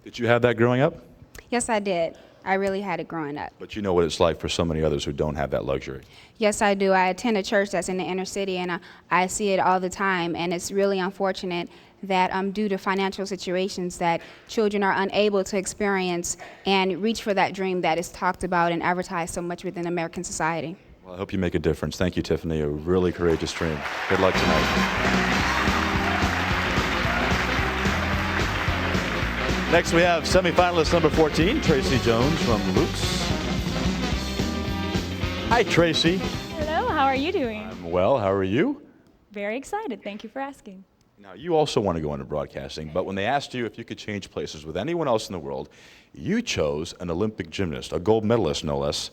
Did you have that growing up? Yes, I did. I really had it growing up. But you know what it's like for so many others who don't have that luxury. Yes, I do. I attend a church that's in the inner city, and I see it all the time, and it's really unfortunate that due to financial situations that children are unable to experience and reach for that dream that is talked about and advertised so much within American society. Well, I hope you make a difference. Thank you, Tiffany. A really courageous dream. Good luck tonight. Next, we have semifinalist number 14, Tracy Jones from Luke's. Hi, Tracy. Hello, how are you doing? I'm well. How are you? Very excited. Thank you for asking. Now, you also want to go into broadcasting, but when they asked you if you could change places with anyone else in the world, you chose an Olympic gymnast, a gold medalist, no less,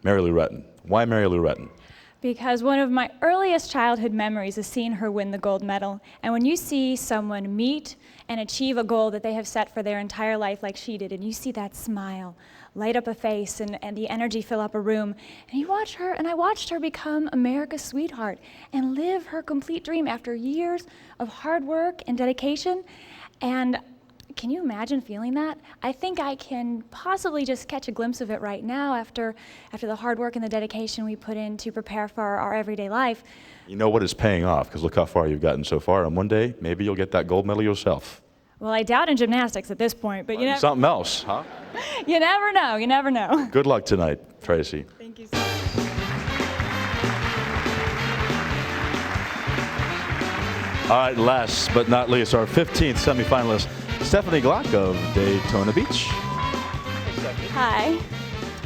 Mary Lou Retton. Why Mary Lou Retton? Because one of my earliest childhood memories is seeing her win the gold medal. And when you see someone meet and achieve a goal that they have set for their entire life like she did, and you see that smile light up a face and the energy fill up a room, and you watch her, and I watched her become America's sweetheart and live her complete dream after years of hard work and dedication. And can you imagine feeling that? I think I can possibly just catch a glimpse of it right now after the hard work and the dedication we put in to prepare for our everyday life. You know what is paying off, because look how far you've gotten so far, and one day, maybe you'll get that gold medal yourself. Well, I doubt in gymnastics at this point, but Something else, huh? You never know, you never know. Good luck tonight, Tracy. Thank you so much. All right, last but not least, our 15th semifinalist, Stephanie Glock of Daytona Beach. Hi.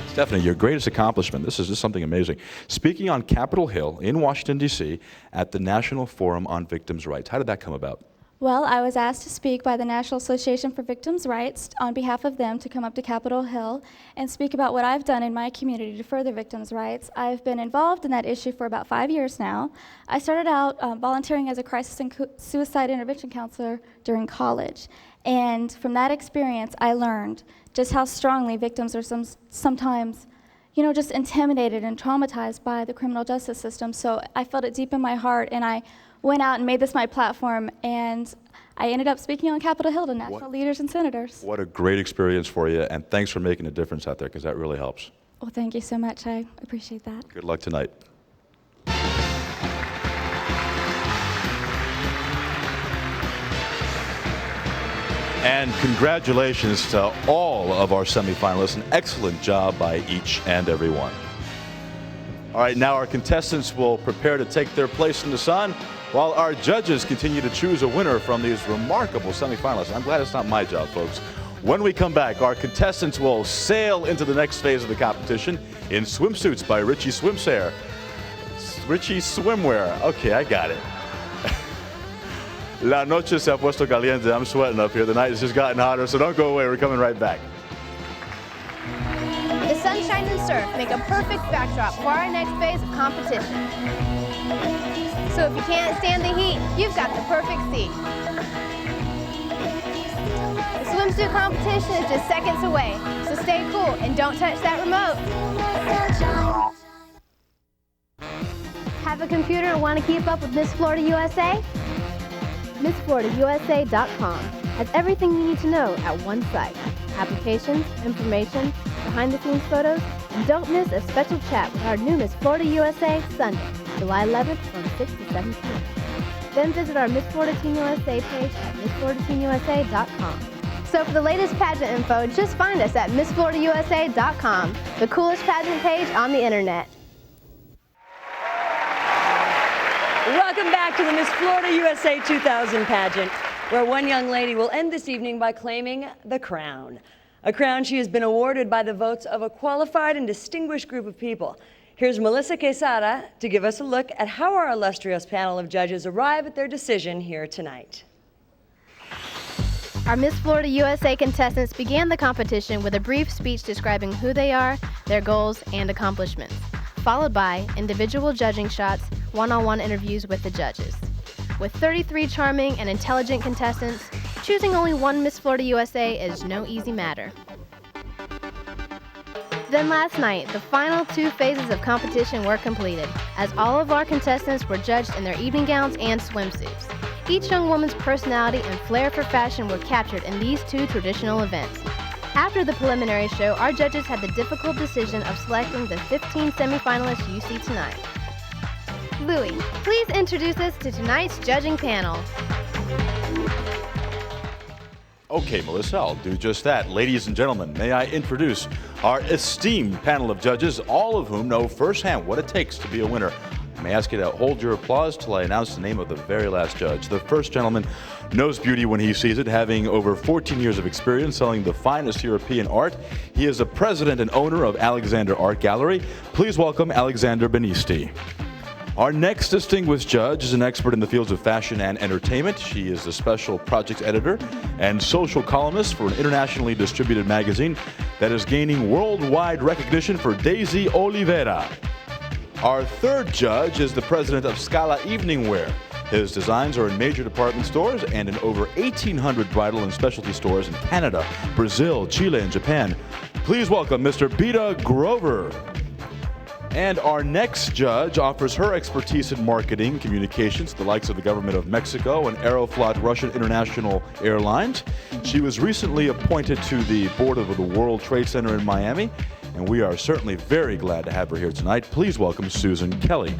Stephanie, your greatest accomplishment, this is just something amazing. Speaking on Capitol Hill in Washington, D.C. at the National Forum on Victims' Rights. How did that come about? Well, I was asked to speak by the National Association for Victims' Rights on behalf of them to come up to Capitol Hill and speak about what I've done in my community to further victims' rights. I've been involved in that issue for about 5 years now. I started out volunteering as a crisis and suicide intervention counselor during college. And from that experience, I learned just how strongly victims are sometimes, just intimidated and traumatized by the criminal justice system. So I felt it deep in my heart, and I went out and made this my platform, and I ended up speaking on Capitol Hill to national leaders and senators. What a great experience for you, and thanks for making a difference out there, because that really helps. Well, thank you so much. I appreciate that. Good luck tonight. And congratulations to all of our semifinalists. An excellent job by each and every one. All right, now our contestants will prepare to take their place in the sun while our judges continue to choose a winner from these remarkable semifinalists. I'm glad it's not my job, folks. When we come back, our contestants will sail into the next phase of the competition in swimsuits by Richie Swimwear. Richie Swimwear. Okay, I got it. La noche se ha puesto caliente. I'm sweating up here. The night has just gotten hotter, so don't go away. We're coming right back. The sunshine and surf make a perfect backdrop for our next phase of competition. So if you can't stand the heat, you've got the perfect seat. The swimsuit competition is just seconds away, so stay cool and don't touch that remote. Have a computer and want to keep up with Miss Florida USA? MissFloridaUSA.com has everything you need to know at one site. Applications, information, behind-the-scenes photos, and don't miss a special chat with our new Miss Florida USA Sunday, July 11th from 6 to 7 p.m. Then visit our Miss Florida Teen USA page at MissFloridaTeenUSA.com. So for the latest pageant info, just find us at MissFloridaUSA.com, the coolest pageant page on the internet. Welcome back to the Miss Florida USA 2000 pageant, where one young lady will end this evening by claiming the crown. A crown she has been awarded by the votes of a qualified and distinguished group of people. Here's Melissa Quesada to give us a look at how our illustrious panel of judges arrive at their decision here tonight. Our Miss Florida USA contestants began the competition with a brief speech describing who they are, their goals, and accomplishments, followed by individual judging shots, one-on-one interviews with the judges. With 33 charming and intelligent contestants, choosing only one Miss Florida USA is no easy matter. Then last night, the final two phases of competition were completed, as all of our contestants were judged in their evening gowns and swimsuits. Each young woman's personality and flair for fashion were captured in these two traditional events. After the preliminary show, our judges had the difficult decision of selecting the 15 semifinalists you see tonight. Louie, please introduce us to tonight's judging panel. Okay, Melissa, I'll do just that. Ladies and gentlemen, may I introduce our esteemed panel of judges, all of whom know firsthand what it takes to be a winner. I may ask you to hold your applause till I announce the name of the very last judge. The first gentleman knows beauty when he sees it, having over 14 years of experience selling the finest European art. He is the president and owner of Alexander Art Gallery. Please welcome Alexander Benisti. Our next distinguished judge is an expert in the fields of fashion and entertainment. She is the special projects editor and social columnist for an internationally distributed magazine that is gaining worldwide recognition for Daisy Oliveira. Our third judge is the president of Scala Evening Wear. His designs are in major department stores and in over 1,800 bridal and specialty stores in Canada, Brazil, Chile, and Japan. Please welcome Mr. Beta Grover. And our next judge offers her expertise in marketing communications to the likes of the government of Mexico and Aeroflot Russian International Airlines. She was recently appointed to the board of the World Trade Center in Miami, and we are certainly very glad to have her here tonight. Please welcome Susan Kelly.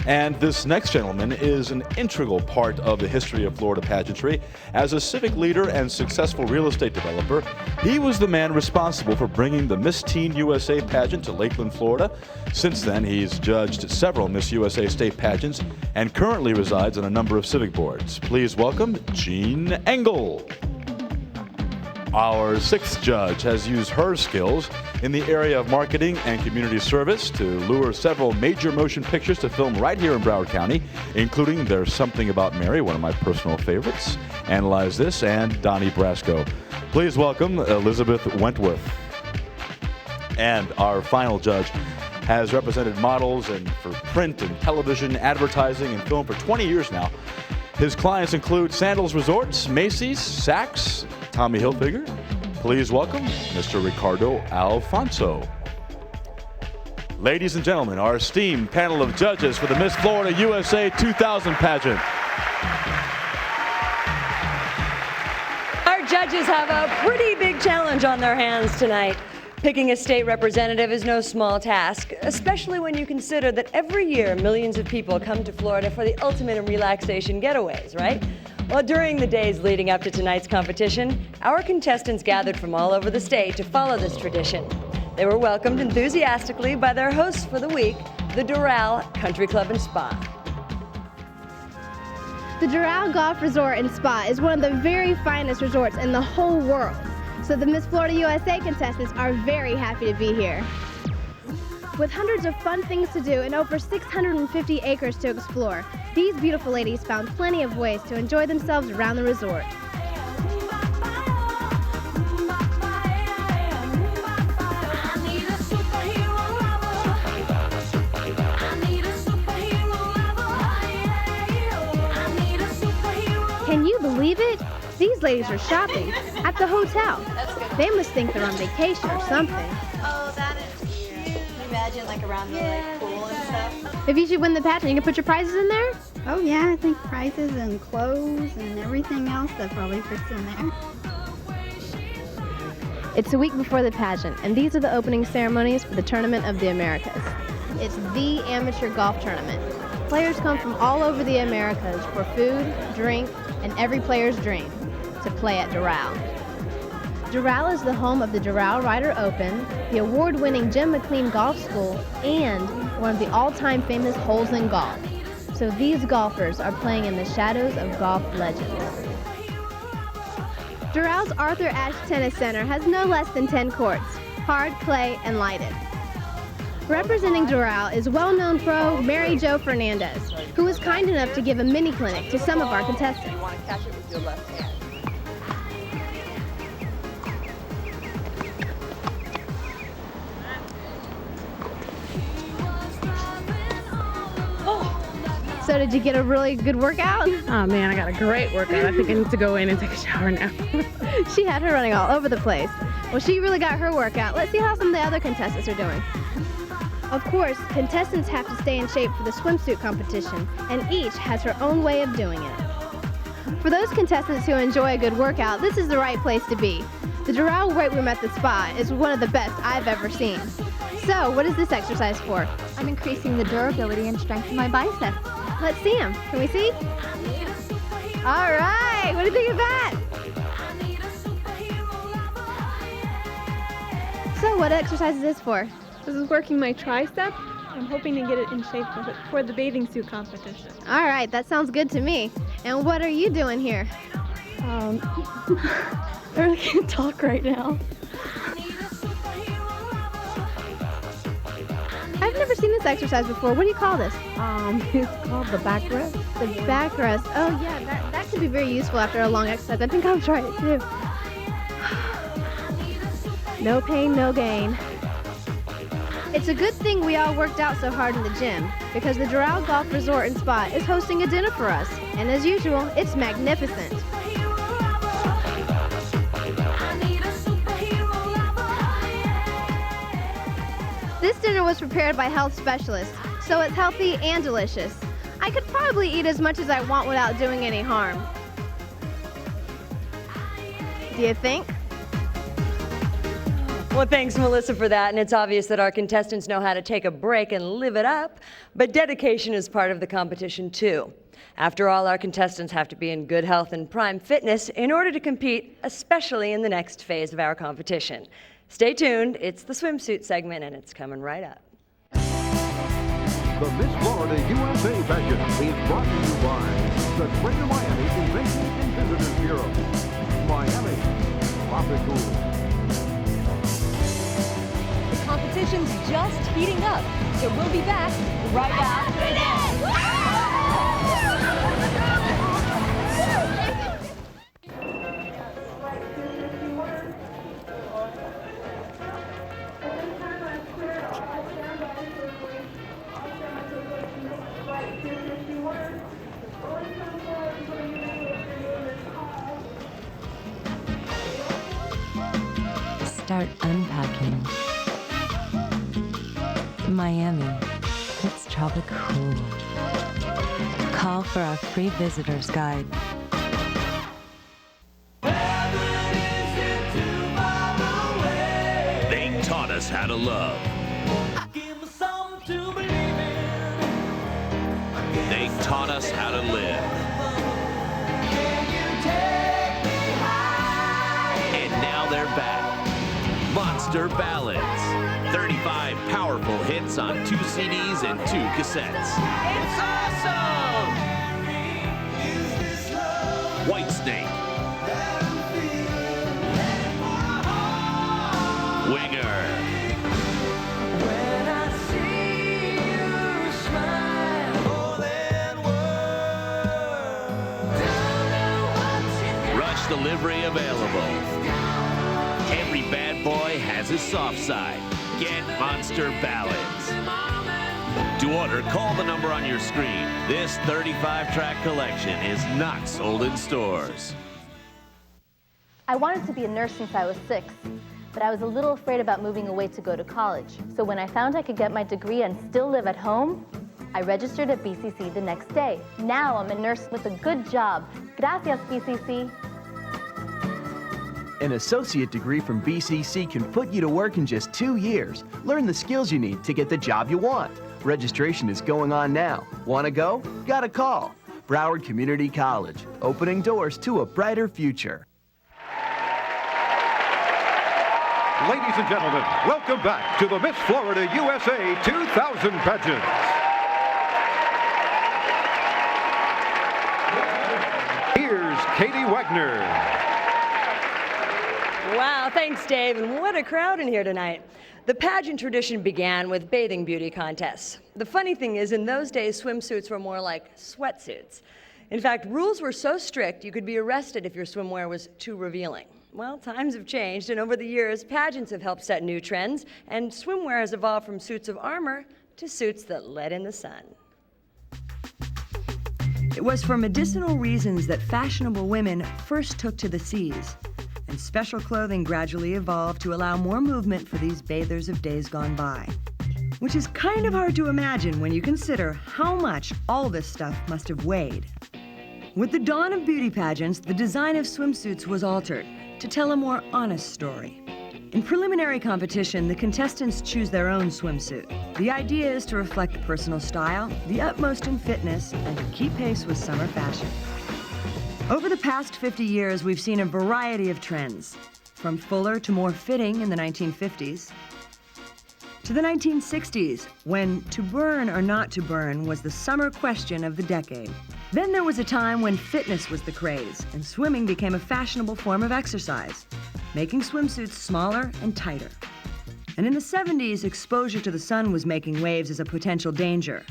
And this next gentleman is an integral part of the history of Florida pageantry. As a civic leader and successful real estate developer, he was the man responsible for bringing the Miss Teen USA pageant to Lakeland, Florida. Since then, he's judged several Miss USA state pageants and currently resides on a number of civic boards. Please welcome Jean Engel. Our sixth judge has used her skills in the area of marketing and community service to lure several major motion pictures to film right here in Broward County, including There's Something About Mary, one of my personal favorites, Analyze This, and Donnie Brasco. Please welcome Elizabeth Wentworth. And our final judge has represented models and for print and television, advertising, and film for 20 years now. His clients include Sandals Resorts, Macy's, Saks, Tommy Hilfiger. Please welcome Mr. Ricardo Alfonso. Ladies and gentlemen, our esteemed panel of judges for the Miss Florida USA 2000 pageant. judges have a pretty big challenge on their hands tonight. Picking a state representative is no small task, especially when you consider that every year millions of people come to Florida for the ultimate in relaxation getaways, right? Well, during the days leading up to tonight's competition, our contestants gathered from all over the state to follow this tradition. They were welcomed enthusiastically by their hosts for the week, the Doral Country Club and Spa. The Doral Golf Resort and Spa is one of the very finest resorts in the whole world. So the Miss Florida USA contestants are very happy to be here. With hundreds of fun things to do and over 650 acres to explore, these beautiful ladies found plenty of ways to enjoy themselves around the resort. Can you believe it? These ladies are shopping at the hotel. They must think they're on vacation or something. Oh, that is cute. Can you imagine like around the pool and stuff? If you should win the pageant, you can put your prizes in there? Oh yeah, I think prizes and clothes and everything else that probably fits in there. It's a week before the pageant, and these are the opening ceremonies for the Tournament of the Americas. It's the amateur golf tournament. Players come from all over the Americas for food, drink, and every player's dream, to play at Doral. Doral is the home of the Doral Ryder Open, the award-winning Jim McLean Golf School, and one of the all-time famous holes in golf. So these golfers are playing in the shadows of golf legends. Doral's Arthur Ashe Tennis Center has no less than 10 courts, hard, clay, and lighted. Representing Doral is well-known pro Mary Jo Fernandez, who was kind enough to give a mini clinic to some of our contestants. You want to catch it with your left hand. So did you get a really good workout? Oh man, I got a great workout. I think I need to go in and take a shower now. She had her running all over the place. Well, she really got her workout. Let's see how some of the other contestants are doing. Of course, contestants have to stay in shape for the swimsuit competition, and each has her own way of doing it. For those contestants who enjoy a good workout, this is the right place to be. The Doral weight room at the spa is one of the best I've ever seen. So, what is this exercise for? I'm increasing the durability and strength of my biceps. Let's see them. Can we see? All right, what do you think of that? So, what exercise is this for? This is working my tricep. I'm hoping to get it in shape for the bathing suit competition. All right, that sounds good to me. And what are you doing here? I really can't talk right now. I've never seen this exercise before. What do you call this? It's called the back rest. The back rest. Oh yeah, that can be very useful after a long exercise. I think I'll try it too. No pain, no gain. It's a good thing we all worked out so hard in the gym, because the Doral Golf Resort and Spa is hosting a dinner for us. And as usual, it's magnificent. This dinner was prepared by health specialists, so it's healthy and delicious. I could probably eat as much as I want without doing any harm. Do you think? Well, thanks, Melissa, for that. And it's obvious that our contestants know how to take a break and live it up. But dedication is part of the competition, too. After all, our contestants have to be in good health and prime fitness in order to compete, especially in the next phase of our competition. Stay tuned. It's the swimsuit segment, and it's coming right up. The Miss Florida USA Pageant is brought to you by the Greater Miami Convention and Visitors Bureau. Miami, tropical. The competition's just heating up, so we'll be back right after this. Start unpacking. Miami, it's tropic cool. Call for our free visitor's guide. Heaven us how to love. They taught us how to live. And now they're back. Monster Ballads. 35 powerful hits on 2 CDs and 2 cassettes. It's awesome! Whitesnake. Winger. Rush delivery available. Every bad boy has his soft side. Get Monster Ballads. To order, call the number on your screen. This 35-track collection is not sold in stores. I wanted to be a nurse since I was 6, but I was a little afraid about moving away to go to college. So when I found I could get my degree and still live at home, I registered at BCC the next day. Now I'm a nurse with a good job. Gracias, BCC. An associate degree from BCC can put you to work in just 2 years. Learn the skills you need to get the job you want. Registration is going on now. Want to go? Got to call. Broward Community College, opening doors to a brighter future. Ladies and gentlemen, welcome back to the Miss Florida USA 2000 pageant. Here's Katie Wagner. Wow, thanks, Dave, and what a crowd in here tonight. The pageant tradition began with bathing beauty contests. The funny thing is, in those days, swimsuits were more like sweatsuits. In fact, rules were so strict you could be arrested if your swimwear was too revealing. Well, times have changed, and over the years, pageants have helped set new trends, and swimwear has evolved from suits of armor to suits that let in the sun. It was for medicinal reasons that fashionable women first took to the seas, and special clothing gradually evolved to allow more movement for these bathers of days gone by. Which is kind of hard to imagine when you consider how much all this stuff must have weighed. With the dawn of beauty pageants, the design of swimsuits was altered to tell a more honest story. In preliminary competition, the contestants choose their own swimsuit. The idea is to reflect personal style, the utmost in fitness, and to keep pace with summer fashion. Over the past 50 years, we've seen a variety of trends, from fuller to more fitting in the 1950s, to the 1960s, when to burn or not to burn was the summer question of the decade. Then there was a time when fitness was the craze, and swimming became a fashionable form of exercise, making swimsuits smaller and tighter. And in the 70s, exposure to the sun was making waves as a potential danger.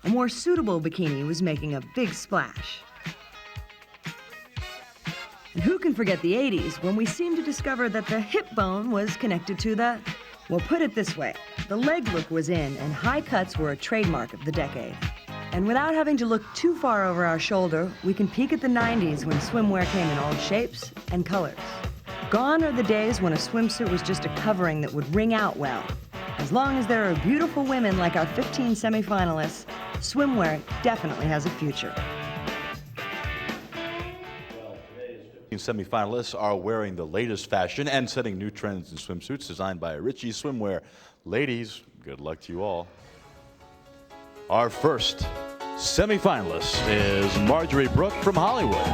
A more suitable bikini was making a big splash. And who can forget the 80s, when we seemed to discover that the hip bone was connected to the, well, put it this way, the leg look was in, and high cuts were a trademark of the decade. And without having to look too far over our shoulder, we can peek at the 90s when swimwear came in all shapes and colors. Gone are the days when a swimsuit was just a covering that would ring out well. As long as there are beautiful women like our 15 semi-finalists, swimwear definitely has a future. Semi-finalists are wearing the latest fashion and setting new trends in swimsuits designed by Richie Swimwear. Ladies, good luck to you all. Our first semi-finalist is Marjorie Brooke from Hollywood.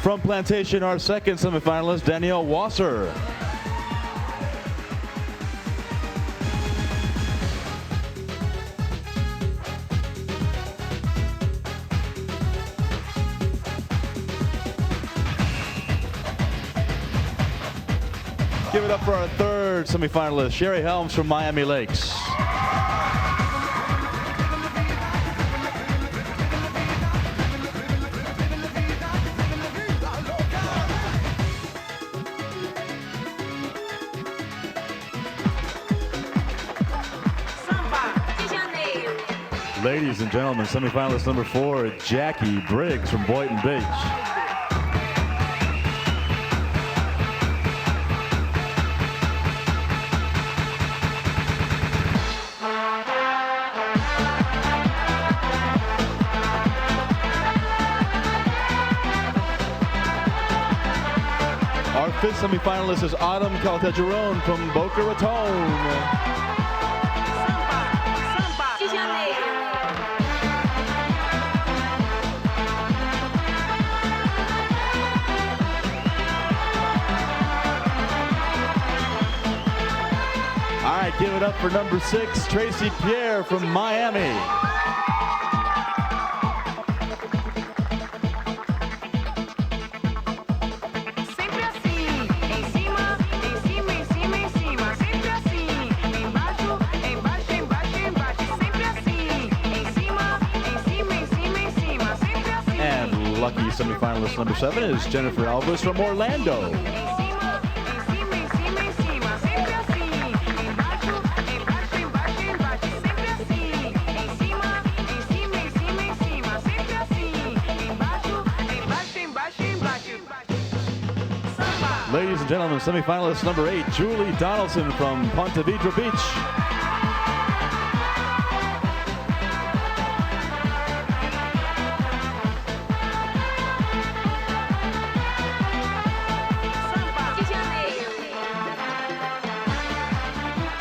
From Plantation, our second semifinalist, Danielle Wasser. Give it up for our third semifinalist, Sherry Helms from Miami Lakes. Ladies and gentlemen, semifinalist number 4, Jackie Briggs from Boynton Beach. fifth semifinalist is Autumn Caltagirone from Boca Raton. All right, give it up for number 6, Tracy Pierre from Miami. And lucky semifinalist number 7 is Jennifer Alvarez from Orlando. Ladies and gentlemen, semifinalist number 8, Julie Donaldson from Ponte Vedra Beach.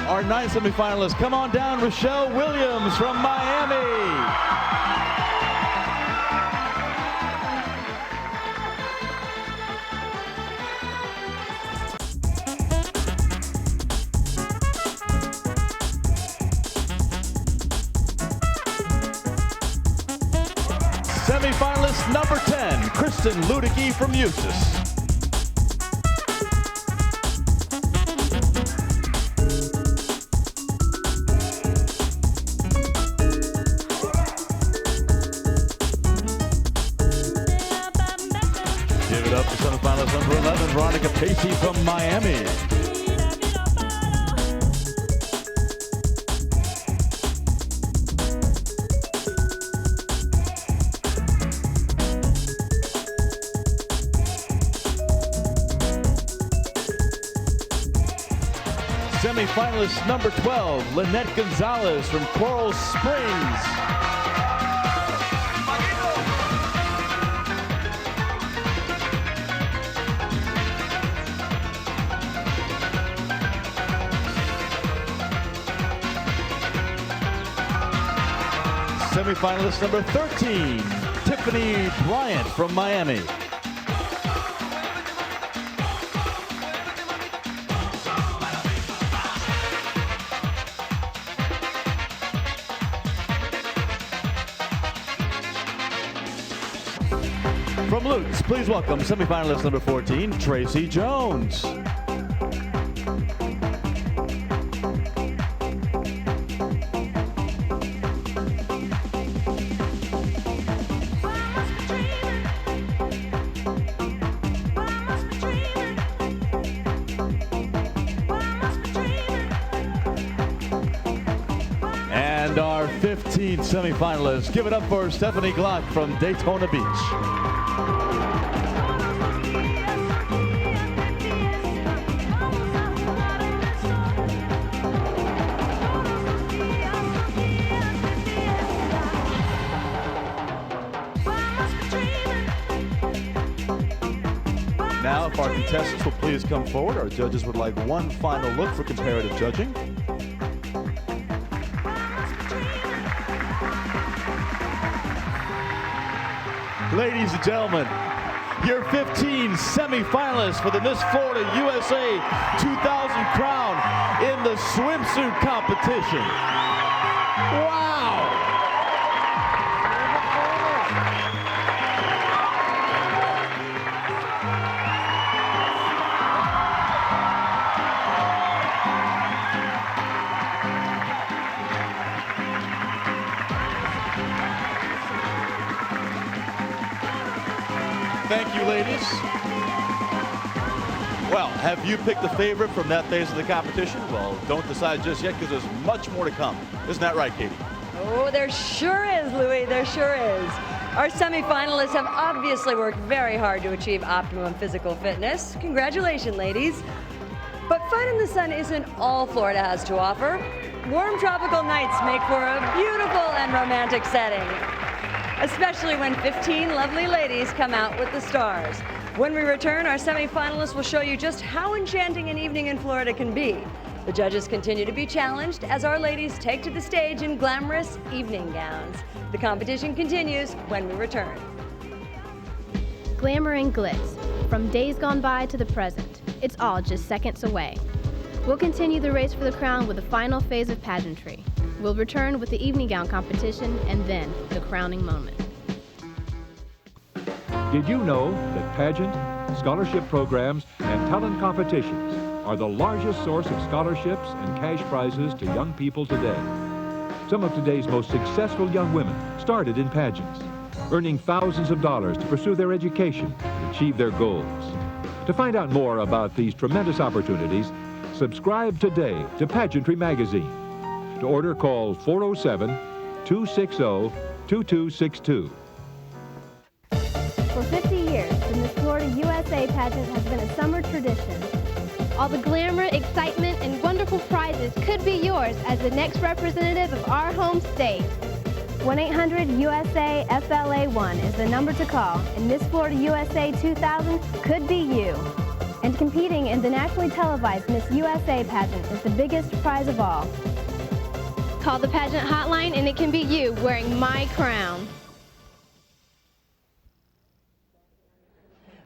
Our 9th semifinalist, come on down, Rochelle Williams from Miami. Semi-finalist number 10, Kristen Ludicky from Eustis. Give it up to semi-finalist number 11, Veronica Pacey from Miami. Semi-finalist number 12, Lynette Gonzalez from Coral Springs. Semi-finalist number 13, Tiffany Bryant from Miami. From Lutz, please welcome semifinalist number 14, Tracy Jones. And our 15th semifinalist, give it up for Stephanie Glock from Daytona Beach. Now, if our contestants will please come forward, our judges would like one final look for comparative judging. Ladies and gentlemen, your 15 semi-finalists for the Miss Florida USA 2000 crown in the swimsuit competition. Wow! Thank you, ladies. Well, have you picked a favorite from that phase of the competition? Well, don't decide just yet because there's much more to come. Isn't that right, Katie? Oh, there sure is, Louis. There sure is. Our semi-finalists have obviously worked very hard to achieve optimum physical fitness. Congratulations, ladies. But fun in the sun isn't all Florida has to offer. Warm tropical nights make for a beautiful and romantic setting, especially when 15 lovely ladies come out with the stars. When we return, our semi-finalists will show you just how enchanting an evening in Florida can be. The judges continue to be challenged as our ladies take to the stage in glamorous evening gowns. The competition continues when we return. Glamour and glitz, from days gone by to the present, it's all just seconds away. We'll continue the race for the crown with the final phase of pageantry. We'll return with the evening gown competition and then the crowning moment. Did you know that pageant, scholarship programs, and talent competitions are the largest source of scholarships and cash prizes to young people today? Some of today's most successful young women started in pageants, earning thousands of dollars to pursue their education and achieve their goals. To find out more about these tremendous opportunities, subscribe today to Pageantry magazine. To order, call 407-260-2262. For 50 years, the Miss Florida USA pageant has been a summer tradition. All the glamour, excitement, and wonderful prizes could be yours as the next representative of our home state. 1-800-USA-FLA-1 is the number to call, and Miss Florida USA 2000 could be you. And competing in the nationally televised Miss USA pageant is the biggest prize of all. Call the pageant hotline and it can be you wearing my crown.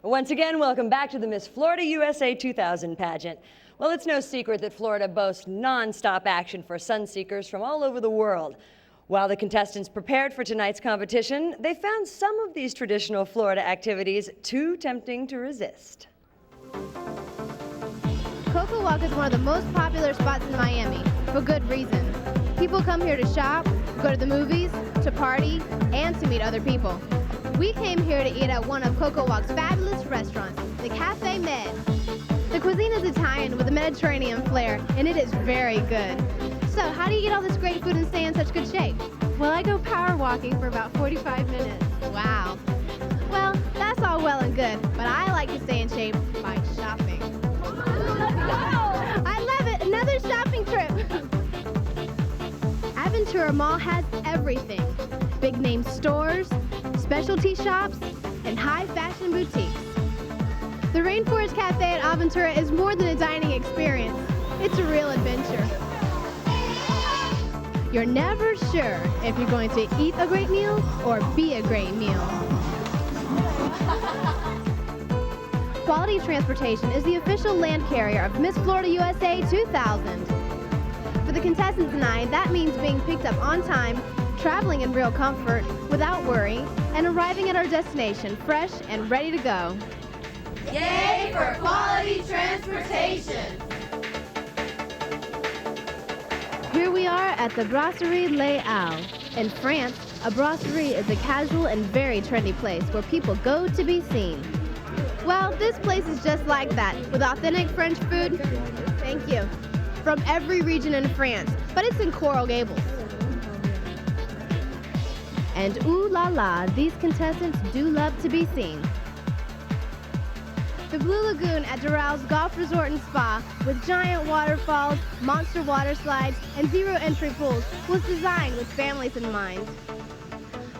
Once again, welcome back to the Miss Florida USA 2000 pageant. Well, it's no secret that Florida boasts non-stop action for sun seekers from all over the world. While the contestants prepared for tonight's competition, they found some of these traditional Florida activities too tempting to resist. Cocoa Walk is one of the most popular spots in Miami, for good reason. People come here to shop, go to the movies, to party, and to meet other people. We came here to eat at one of Cocoa Walk's fabulous restaurants, the Cafe Med. The cuisine is Italian with a Mediterranean flair, and it is very good. So, how do you get all this great food and stay in such good shape? Well, I go power walking for about 45 minutes. Wow. Well, that's all well and good, but I like to stay in shape by shopping. I love it! Another shopping trip! Aventura Mall has everything. Big name stores, specialty shops, and high fashion boutiques. The Rainforest Cafe at Aventura is more than a dining experience. It's a real adventure. You're never sure if you're going to eat a great meal or be a great meal. Quality Transportation is the official land carrier of Miss Florida USA 2000. For the contestants tonight, that means being picked up on time, traveling in real comfort, without worry, and arriving at our destination fresh and ready to go. Yay for quality transportation! Here we are at the Brasserie Les Halles. In France, a brasserie is a casual and very trendy place where people go to be seen. Well, this place is just like that, with authentic French food. Thank you. From every region in France, but it's in Coral Gables. And ooh la la, these contestants do love to be seen. The Blue Lagoon at Doral's Golf Resort and Spa, with giant waterfalls, monster water slides, and zero entry pools, was designed with families in mind.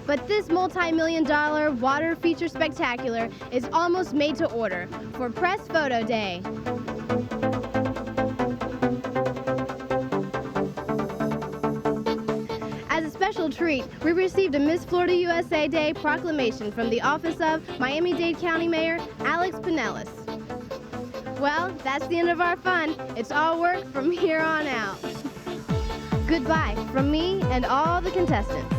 But this multi-million-dollar water feature spectacular is almost made to order for Press Photo Day. As a special treat, we received a Miss Florida USA Day proclamation from the office of Miami-Dade County Mayor Alex Pinellas. Well, that's the end of our fun. It's all work from here on out. Goodbye from me and all the contestants.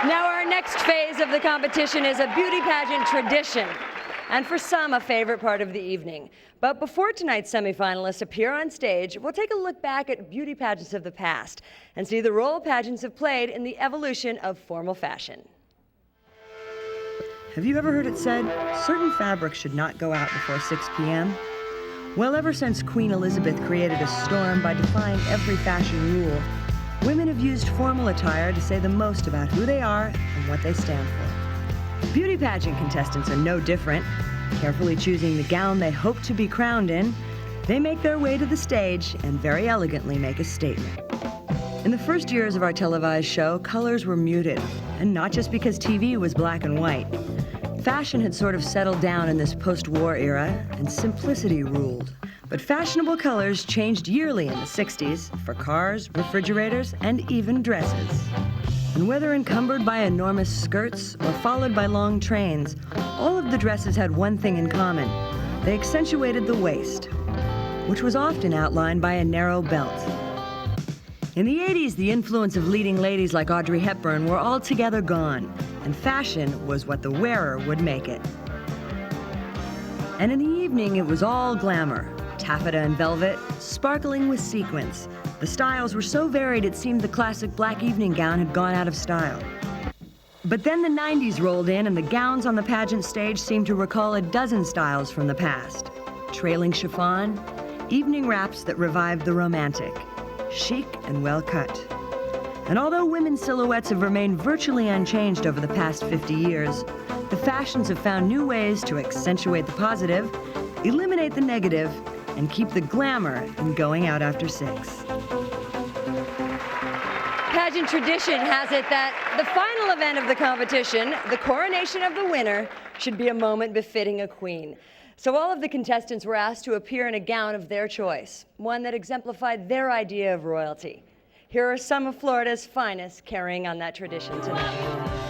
Now our next phase of the competition is a beauty pageant tradition, and for some, a favorite part of the evening. But before tonight's semifinalists appear on stage, we'll take a look back at beauty pageants of the past and see the role pageants have played in the evolution of formal fashion. Have you ever heard it said, certain fabrics should not go out before 6 p.m.? Well, ever since Queen Elizabeth created a storm by defying every fashion rule, women have used formal attire to say the most about who they are and what they stand for. Beauty pageant contestants are no different. Carefully choosing the gown they hope to be crowned in, they make their way to the stage and very elegantly make a statement. In the first years of our televised show, colors were muted, and not just because TV was black and white. Fashion had sort of settled down in this post-war era, and simplicity ruled. But fashionable colors changed yearly in the 60s for cars, refrigerators, and even dresses. And whether encumbered by enormous skirts or followed by long trains, all of the dresses had one thing in common. They accentuated the waist, which was often outlined by a narrow belt. In the 80s, the influence of leading ladies like Audrey Hepburn were altogether gone, and fashion was what the wearer would make it. And in the evening, it was all glamour. Taffeta and velvet, sparkling with sequins. The styles were so varied it seemed the classic black evening gown had gone out of style. But then the 90s rolled in and the gowns on the pageant stage seemed to recall a dozen styles from the past. Trailing chiffon, evening wraps that revived the romantic, chic and well cut. And although women's silhouettes have remained virtually unchanged over the past 50 years, the fashions have found new ways to accentuate the positive, eliminate the negative, and keep the glamour in going out after 6. Pageant tradition has it that the final event of the competition, the coronation of the winner, should be a moment befitting a queen. So all of the contestants were asked to appear in a gown of their choice, one that exemplified their idea of royalty. Here are some of Florida's finest carrying on that tradition tonight.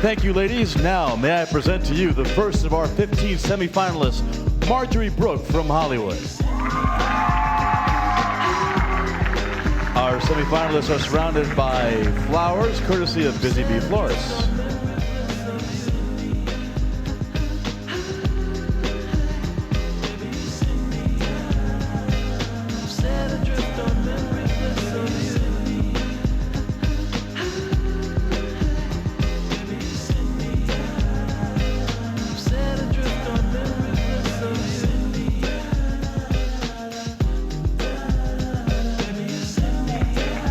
Thank you, ladies. Now, may I present to you the first of our 15 semi-finalists, Marjorie Brooke from Hollywood. Our semi-finalists are surrounded by flowers, courtesy of Busy Bee Florists.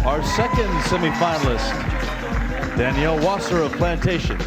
Our second semi-finalist, Danielle Wasser of Plantation.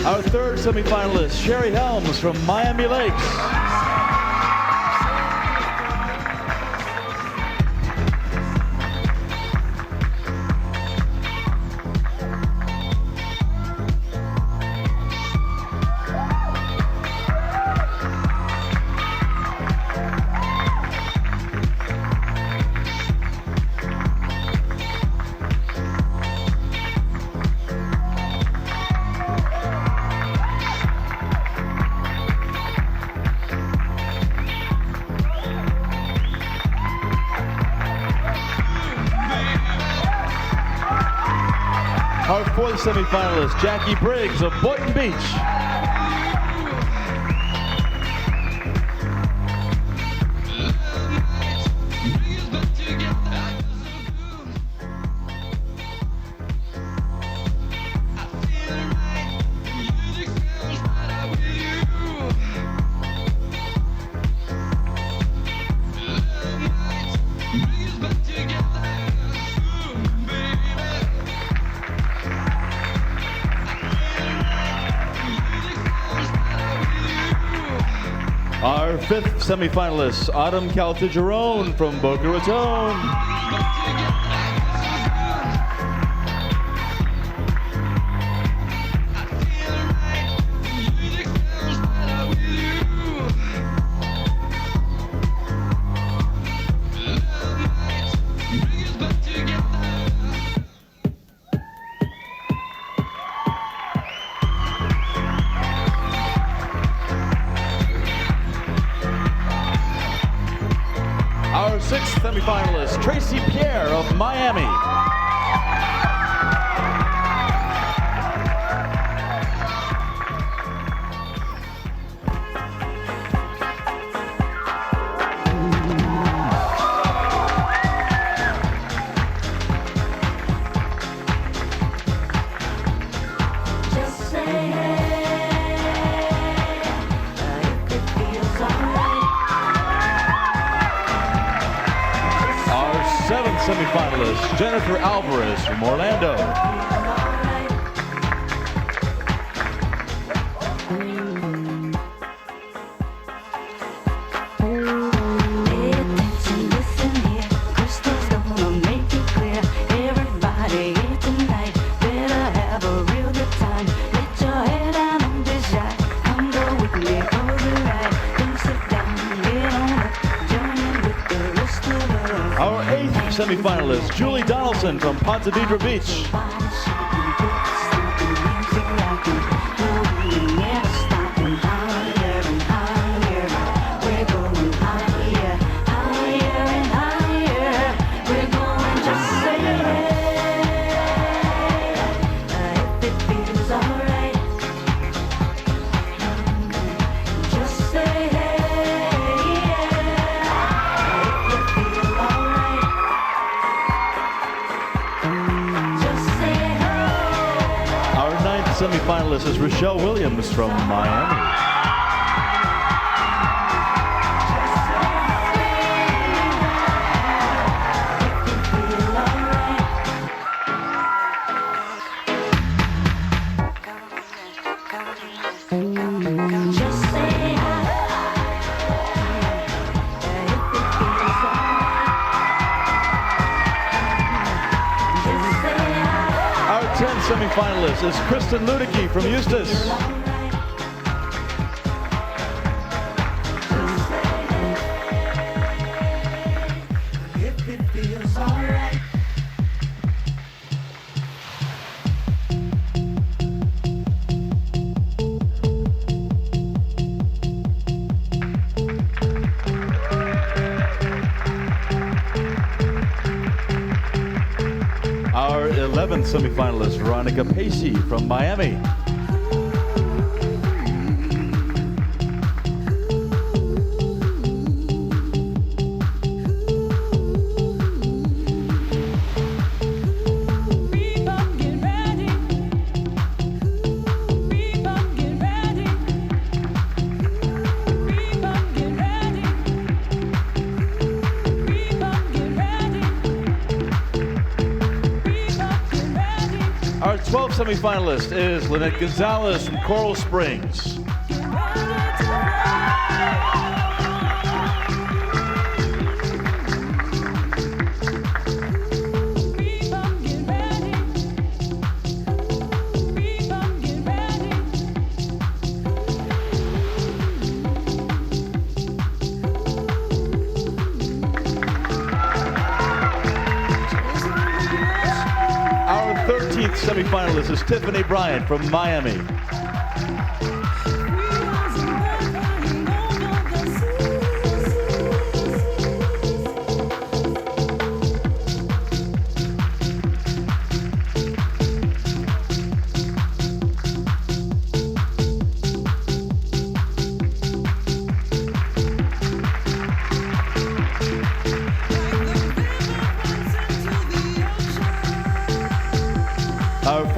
Our third semi-finalist, Sherry Helms from Miami Lakes. boys semifinalist Jackie Briggs of Boynton Beach. Our fifth semifinalist, Autumn Caltigerone from Boca Raton. Our sixth semifinalist, Tracy Pierre of Miami. Seventh semifinalist, Jennifer Alvarez from Orlando. Our eighth semifinalist, Julie Donaldson from Ponte Vedra Beach. Semi-finalist is Rochelle Williams from Miami. Our 10th semi-finalist is Kristen Ludicky from Eustis. Our 11th semifinalist, Veronica Pacey from Miami. Our 12th semifinalist is Lynette Gonzalez from Coral Springs. Our 13th semifinalist is Tiffany Bryant from Miami.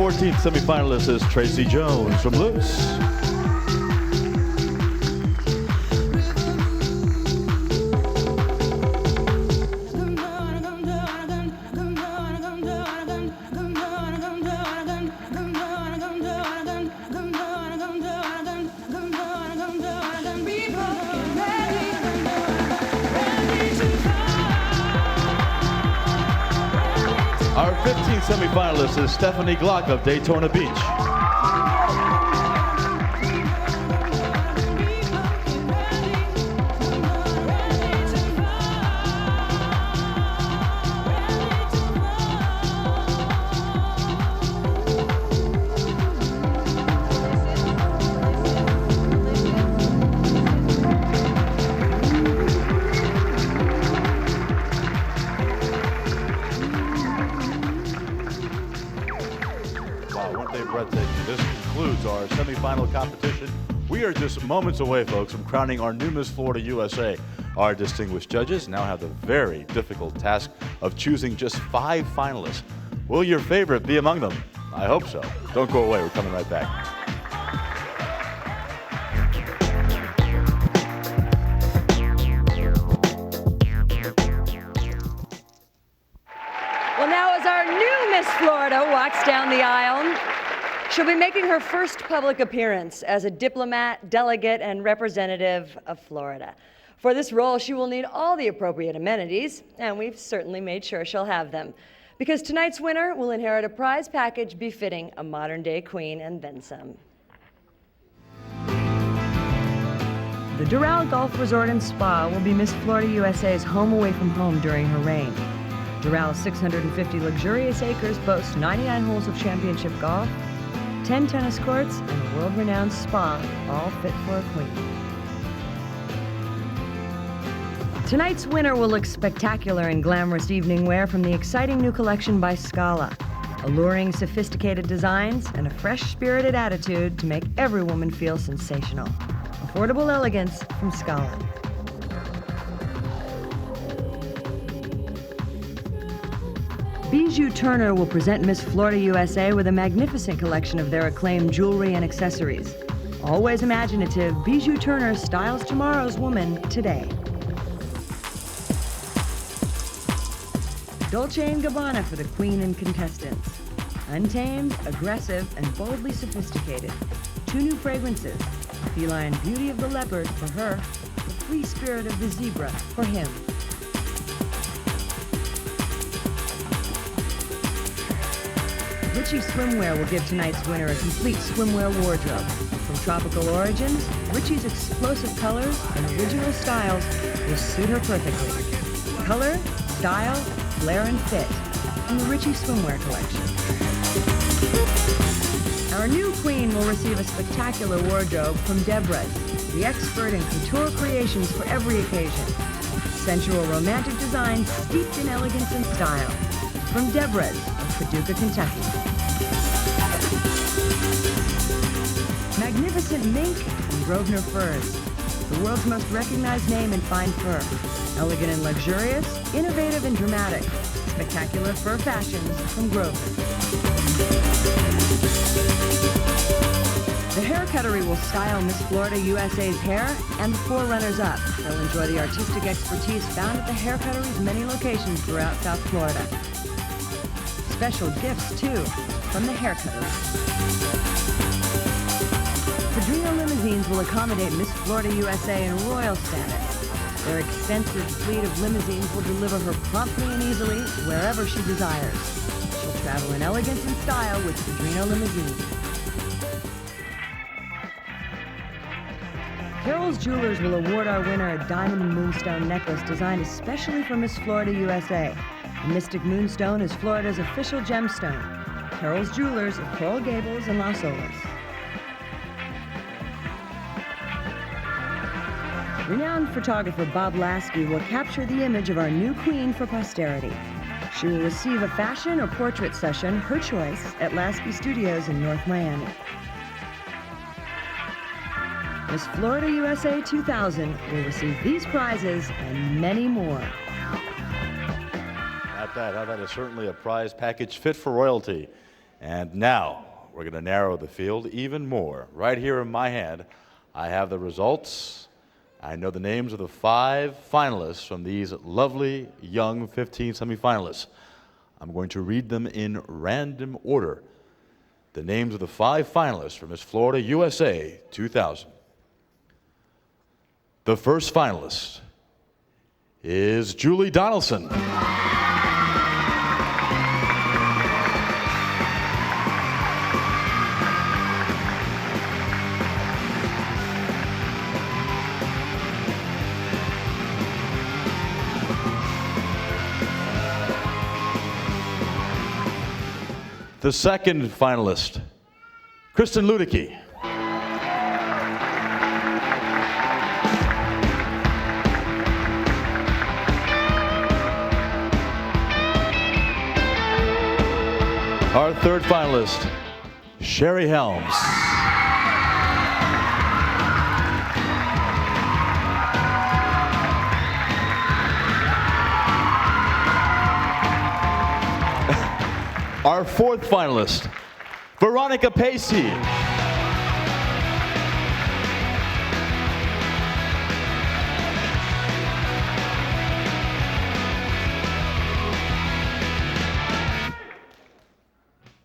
14th semifinalist is Tracy Jones from Luce. Our 15th semifinalist is Stephanie Glock of Daytona Beach. This concludes our semifinal competition. We are just moments away, folks, from crowning our new Miss Florida USA. Our distinguished judges now have the very difficult task of choosing just 5 finalists. Will your favorite be among them? I hope so. Don't go away. We're coming right back. Well, now as our new Miss Florida walks down the aisle, she'll be making her first public appearance as a diplomat, delegate, and representative of Florida. For this role, she will need all the appropriate amenities, and we've certainly made sure she'll have them. Because tonight's winner will inherit a prize package befitting a modern-day queen and then some. The Doral Golf Resort and Spa will be Miss Florida USA's home away from home during her reign. Doral's 650 luxurious acres boast 99 holes of championship golf, 10 tennis courts, and a world-renowned spa, all fit for a queen. Tonight's winner will look spectacular in glamorous evening wear from the exciting new collection by Scala. Alluring, sophisticated designs and a fresh, spirited attitude to make every woman feel sensational. Affordable elegance from Scala. Bijou Turner will present Miss Florida USA with a magnificent collection of their acclaimed jewelry and accessories. Always imaginative, Bijou Turner styles tomorrow's woman today. Dolce & Gabbana for the queen and contestants. Untamed, aggressive, and boldly sophisticated. 2 new fragrances. Feline beauty of the leopard for her, the free spirit of the zebra for him. Richie Swimwear will give tonight's winner a complete swimwear wardrobe. From tropical origins, Richie's explosive colors and original styles will suit her perfectly. Color, style, flair, and fit from the Richie Swimwear collection. Our new queen will receive a spectacular wardrobe from Deborah's, the expert in couture creations for every occasion. Sensual romantic designs steeped in elegance and style. From Deborah's of Paducah, Kentucky. Magnificent mink and Grosvenor furs, the world's most recognized name in fine fur. Elegant and luxurious, innovative and dramatic. Spectacular fur fashions from Grosvenor. The Hair Cuttery will style Miss Florida USA's hair and the 4 runners-up. They'll enjoy the artistic expertise found at the Hair Cuttery's many locations throughout South Florida. Special gifts, too, from the Hair Cuttery. Padrino Limousines will accommodate Miss Florida USA in royal status. Their extensive fleet of limousines will deliver her promptly and easily wherever she desires. She'll travel in elegance and style with Padrino Limousines. Carol's Jewelers will award our winner a diamond and moonstone necklace designed especially for Miss Florida USA. The Mystic Moonstone is Florida's official gemstone. Carol's Jewelers of Coral Gables and Las Olas. Renowned photographer Bob Lasky will capture the image of our new queen for posterity. She will receive a fashion or portrait session, her choice, at Lasky Studios in North Miami. Miss Florida USA 2000 will receive these prizes and many more. How that is certainly a prize package fit for royalty. And now we're going to narrow the field even more. Right here in my hand, I have the results. I know the names of the 5 finalists from these lovely young 15 semifinalists. I'm going to read them in random order. The names of the 5 finalists for Miss Florida USA 2000. The first finalist is Julie Donaldson. The second finalist, Kristen Ludicky. Our third finalist, Sherry Helms. Our fourth finalist, Veronica Pacey.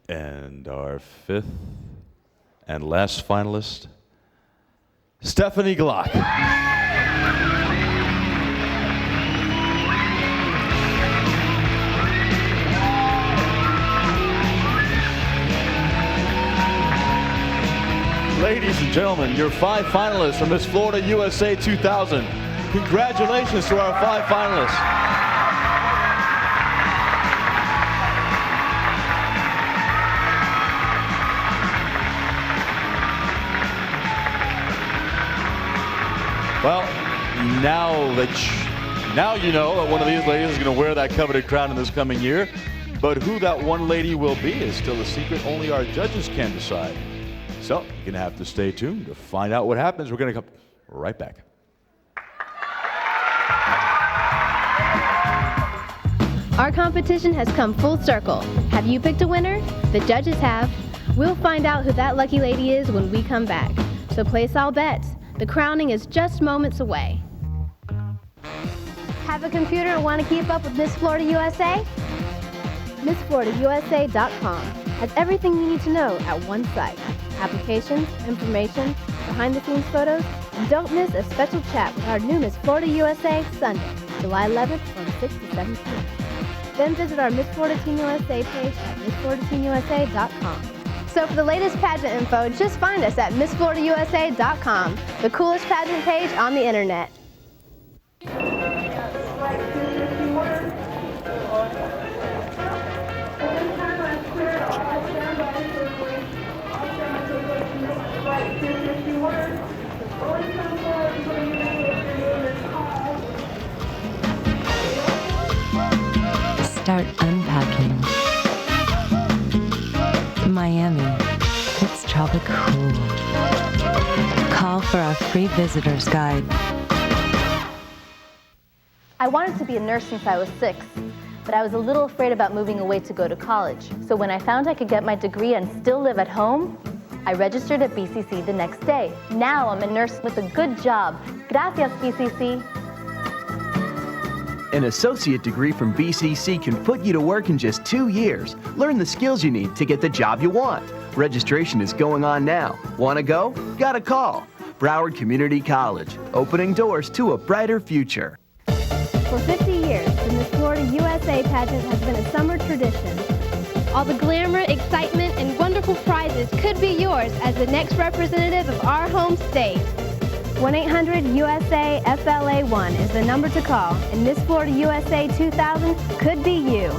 And our fifth and last finalist, Stephanie Glock. Ladies and gentlemen, your 5 finalists from Miss Florida USA 2000. Congratulations to our 5 finalists. Well, now you know that one of these ladies is going to wear that coveted crown in this coming year. But who that one lady will be is still a secret. Only our judges can decide. So you're going to have to stay tuned to find out what happens. We're going to come right back. Our competition has come full circle. Have you picked a winner? The judges have. We'll find out who that lucky lady is when we come back. So place all bets. The crowning is just moments away. Have a computer and want to keep up with Miss Florida USA? MissFloridaUSA.com has everything you need to know at one site. Applications, information, behind-the-scenes photos, and don't miss a special chat with our new Miss Florida USA Sunday, July 11th from 6 to 7 p.m. Then visit our Miss Florida Team USA page at MissFloridaTeamUSA.com. So for the latest pageant info, just find us at MissFloridaUSA.com, the coolest pageant page on the internet. Start unpacking. Miami, it's tropic cool. Call for our free visitor's guide. I wanted to be a nurse since I was 6, but I was a little afraid about moving away to go to college. So when I found I could get my degree and still live at home, I registered at BCC the next day. Now I'm a nurse with a good job. Gracias, BCC. An associate degree from BCC can put you to work in just 2 years. Learn the skills you need to get the job you want. Registration is going on now. Want to go? Got a call. Broward Community College, opening doors to a brighter future. For 50 years, the Miss Florida USA pageant has been a summer tradition. All the glamour, excitement, and wonderful prizes could be yours as the next representative of our home state. 1-800-USA-FLA1 is the number to call, and Miss Florida USA 2000 could be you.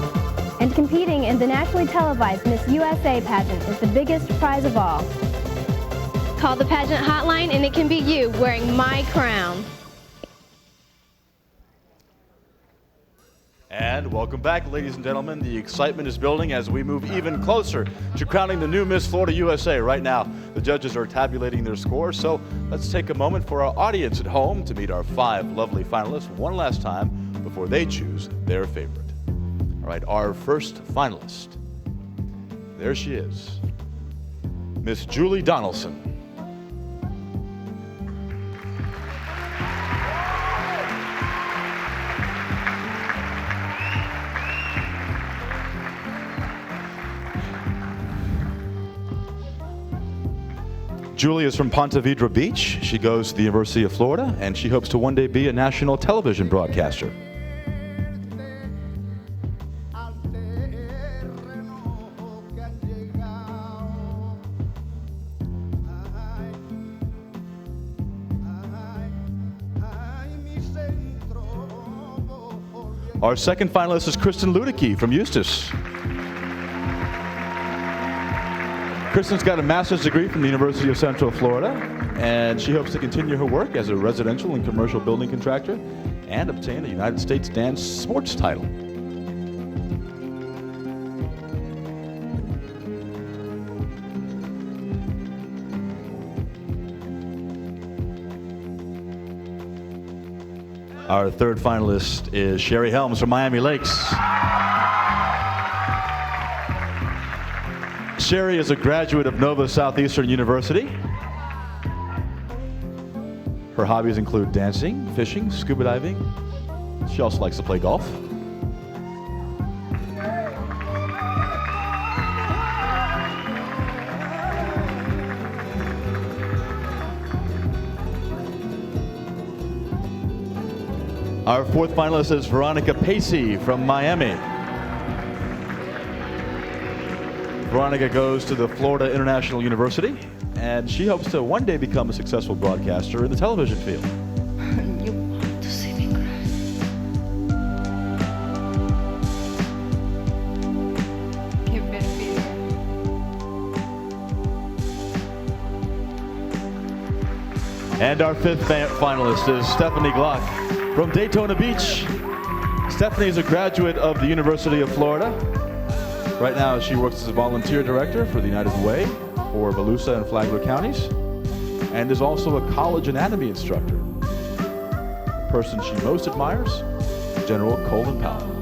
And competing in the nationally televised Miss USA pageant is the biggest prize of all. Call the pageant hotline and it can be you wearing my crown. And welcome back, ladies and gentlemen. The excitement is building as we move even closer to crowning the new Miss Florida USA. Right now, the judges are tabulating their scores, so let's take a moment for our audience at home to meet our 5 lovely finalists one last time before they choose their favorite. All right, our first finalist, There she is, Miss Julie Donaldson. Julie is from Ponte Vedra Beach. She goes to the University of Florida, and she hopes to one day be a national television broadcaster. Our second finalist is Kristen Ludicky from Eustis. Kristen's got a master's degree from the University of Central Florida, and she hopes to continue her work as a residential and commercial building contractor and obtain a United States dance sports title. Our third finalist is Sherry Helms from Miami Lakes. Sherry is a graduate of Nova Southeastern University. Her hobbies include dancing, fishing, scuba diving. She also likes to play golf. Our fourth finalist is Veronica Pacey from Miami. Veronica goes to the Florida International University, and she hopes to one day become a successful broadcaster in the television field. You want to see the grass. Qué perfil. And our fifth finalist is Stephanie Glock from Daytona Beach. Stephanie is a graduate of the University of Florida. Right now, she works as a volunteer director for the United Way for Volusia and Flagler counties, and is also a college anatomy instructor. The person she most admires, General Colin Powell.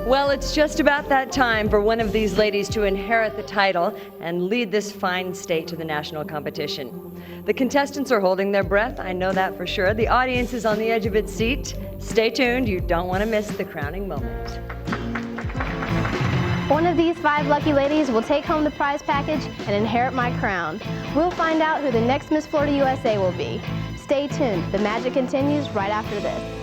Well, it's just about that time for one of these ladies to inherit the title and lead this fine state to the national competition. The contestants are holding their breath, I know that for sure. The audience is on the edge of its seat. Stay tuned, you don't want to miss the crowning moment. One of these 5 lucky ladies will take home the prize package and inherit my crown. We'll find out who the next Miss Florida USA will be. Stay tuned, the magic continues right after this.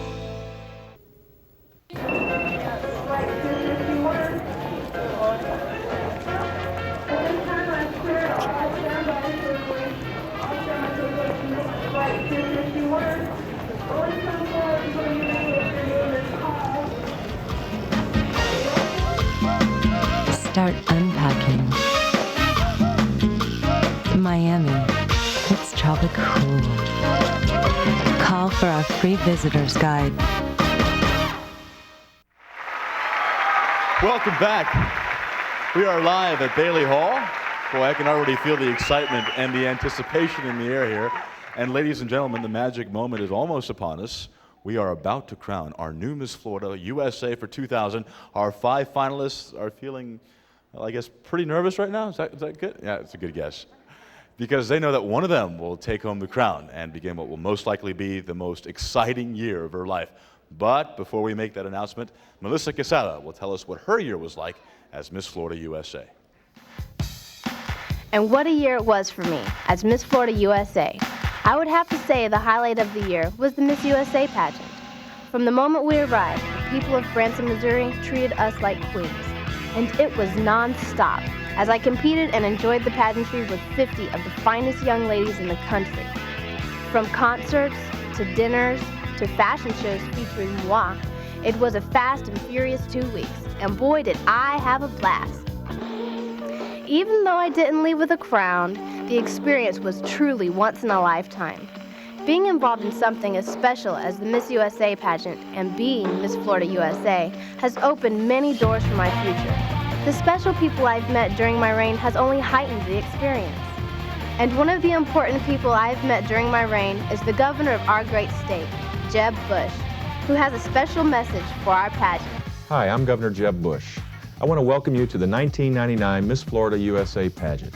Start unpacking. Miami, it's tropic cool. Call for our free visitor's guide. Welcome back. We are live at Bailey Hall. Boy, I can already feel the excitement and the anticipation in the air here. And ladies and gentlemen, the magic moment is almost upon us. We are about to crown our new Miss Florida USA for 2000. Our 5 finalists are feeling, well, I guess, pretty nervous right now. Is that good? Yeah, it's a good guess. Because they know that one of them will take home the crown and begin what will most likely be the most exciting year of her life. But before we make that announcement, Melissa Quesada will tell us what her year was like as Miss Florida USA. And what a year it was for me as Miss Florida USA. I would have to say the highlight of the year was the Miss USA pageant. From the moment we arrived, the people of Branson, Missouri treated us like queens. And it was non-stop as I competed and enjoyed the pageantry with 50 of the finest young ladies in the country. From concerts to dinners to fashion shows featuring moi, it was a fast and furious 2 weeks, and boy did I have a blast. Even though I didn't leave with a crown, the experience was truly once in a lifetime. Being involved in something as special as the Miss USA pageant and being Miss Florida USA has opened many doors for my future. The special people I've met during my reign has only heightened the experience. And one of the important people I've met during my reign is the governor of our great state, Jeb Bush, who has a special message for our pageant. Hi, I'm Governor Jeb Bush. I want to welcome you to the 1999 Miss Florida USA pageant.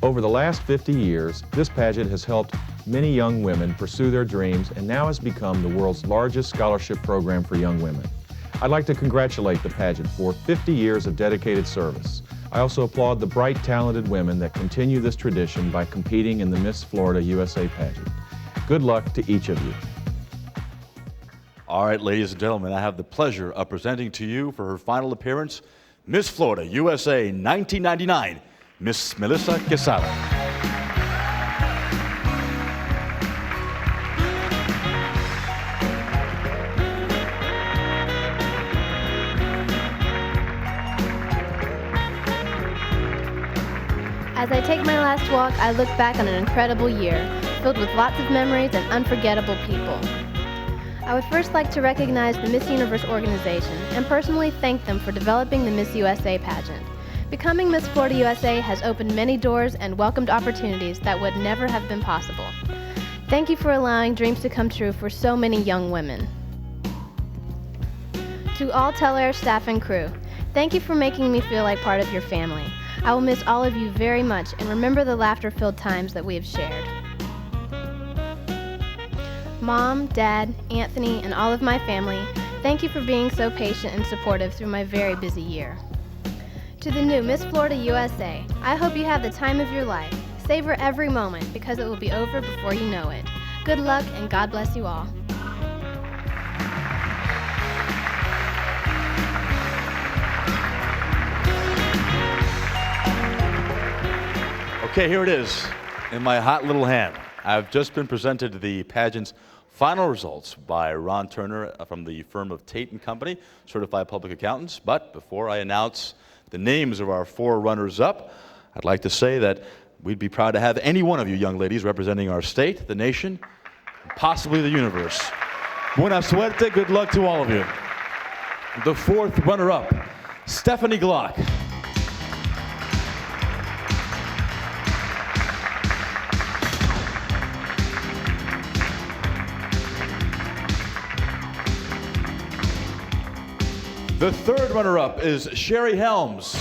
Over the last 50 years, this pageant has helped many young women pursue their dreams and now has become the world's largest scholarship program for young women. I'd like to congratulate the pageant for 50 years of dedicated service. I also applaud the bright, talented women that continue this tradition by competing in the Miss Florida USA pageant. Good luck to each of you. All right, ladies and gentlemen, I have the pleasure of presenting to you for her final appearance, Miss Florida USA 1999, Miss Melissa Quesada. As I take my last walk, I look back on an incredible year, filled with lots of memories and unforgettable people. I would first like to recognize the Miss Universe organization and personally thank them for developing the Miss USA pageant. Becoming Miss Florida USA has opened many doors and welcomed opportunities that would never have been possible. Thank you for allowing dreams to come true for so many young women. To all Telair staff and crew, thank you for making me feel like part of your family. I will miss all of you very much and remember the laughter-filled times that we have shared. Mom, Dad, Anthony, and all of my family, thank you for being so patient and supportive through my very busy year. To the new Miss Florida USA, I hope you have the time of your life. Savor every moment because it will be over before you know it. Good luck and God bless you all. Okay, here it is in my hot little hand. I've just been presented the pageant's final results by Ron Turner from the firm of Tate & Company, certified public accountants. But before I announce the names of our 4 runners-up, I'd like to say that we'd be proud to have any one of you young ladies representing our state, the nation, and possibly the universe. Buena suerte, good luck to all of you. The 4th runner-up, Stephanie Glock. The 3rd runner-up is Sherry Helms.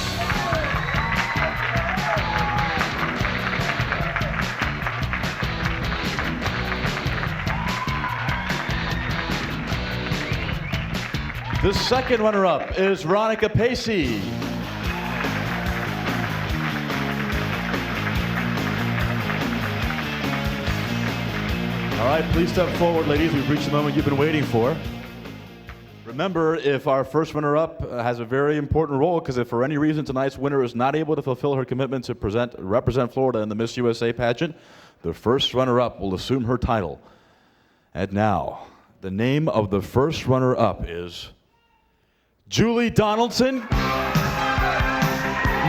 The 2nd runner-up is Veronica Pacey. All right, please step forward, ladies. We've reached the moment you've been waiting for. Remember, if our first runner-up has a very important role, because if for any reason tonight's winner is not able to fulfill her commitment to represent Florida in the Miss USA pageant, the first runner-up will assume her title. And now, the name of the first runner-up is Julie Donaldson.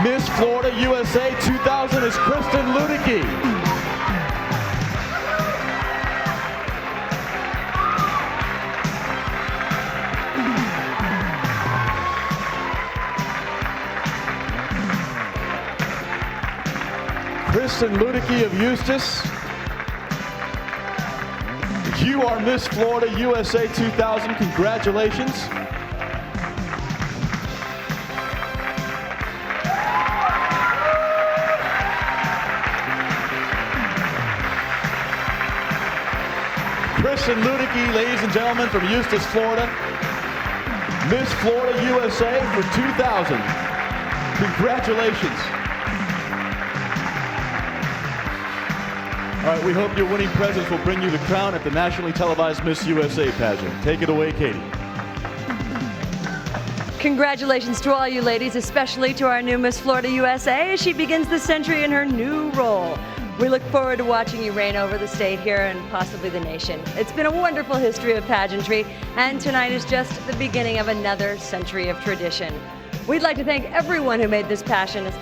Miss Florida USA 2000 is Kristen Ludicky. Kristen Ludicky of Eustis, you are Miss Florida USA 2000. Congratulations. Kristen Ludicky, ladies and gentlemen, from Eustis, Florida, Miss Florida USA for 2000. Congratulations. All right, we hope your winning presents will bring you the crown at the nationally televised Miss USA pageant. Take it away, Katie. Congratulations to all you ladies, especially to our new Miss Florida USA as she begins the century in her new role. We look forward to watching you reign over the state here and possibly the nation. It's been a wonderful history of pageantry, and tonight is just the beginning of another century of tradition. We'd like to thank everyone who made this pageant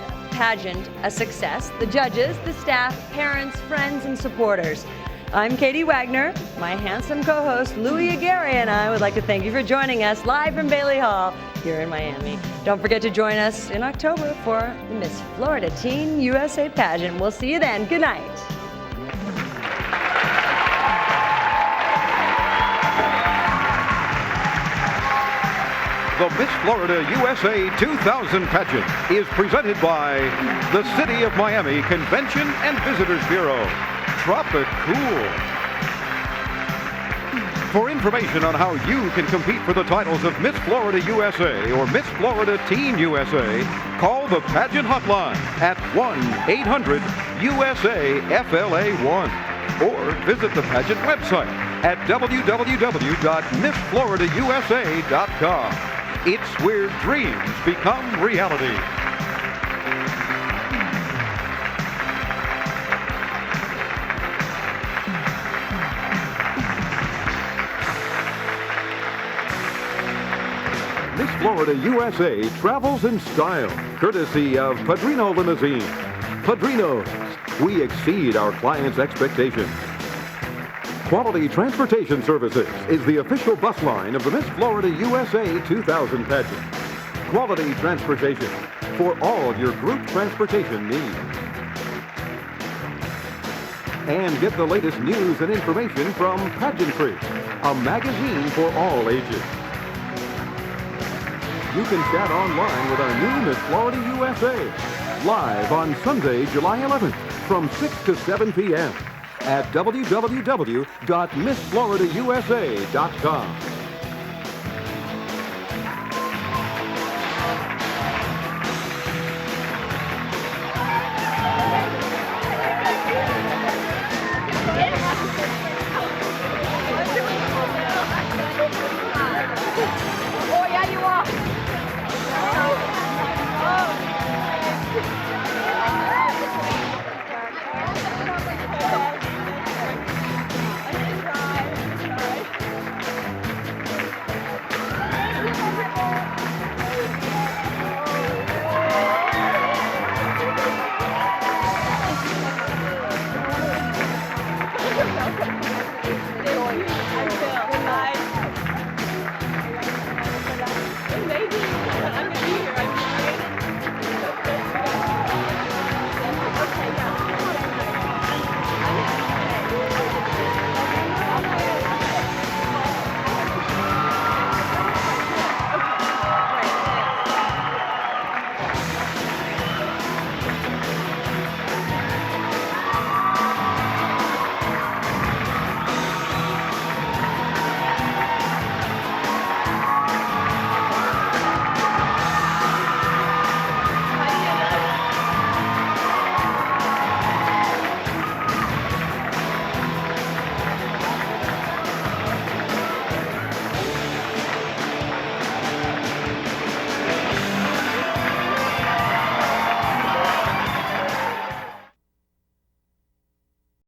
a success, the judges, the staff, parents, friends, and supporters. I'm Katie Wagner. My handsome co-host Louis Aguirre and I would like to thank you for joining us live from Bailey Hall here in Miami. Don't forget to join us in October for the Miss Florida Teen USA pageant. We'll see you then. Good night. The Miss Florida USA 2000 pageant is presented by the City of Miami Convention and Visitors Bureau. Tropicool. For information on how you can compete for the titles of Miss Florida USA or Miss Florida Teen USA, call the pageant hotline at 1-800-USA-FLA1 or visit the pageant website at www.missfloridausa.com. It's where dreams become reality. Miss Florida USA travels in style, courtesy of Padrino Limousine. Padrinos, we exceed our clients' expectations. Quality Transportation Services is the official bus line of the Miss Florida USA 2000 pageant. Quality Transportation for all your group transportation needs. And get the latest news and information from Pageantry, a magazine for all ages. You can chat online with our new Miss Florida USA, live on Sunday, July 11th from 6 to 7 p.m. at www.missfloridausa.com.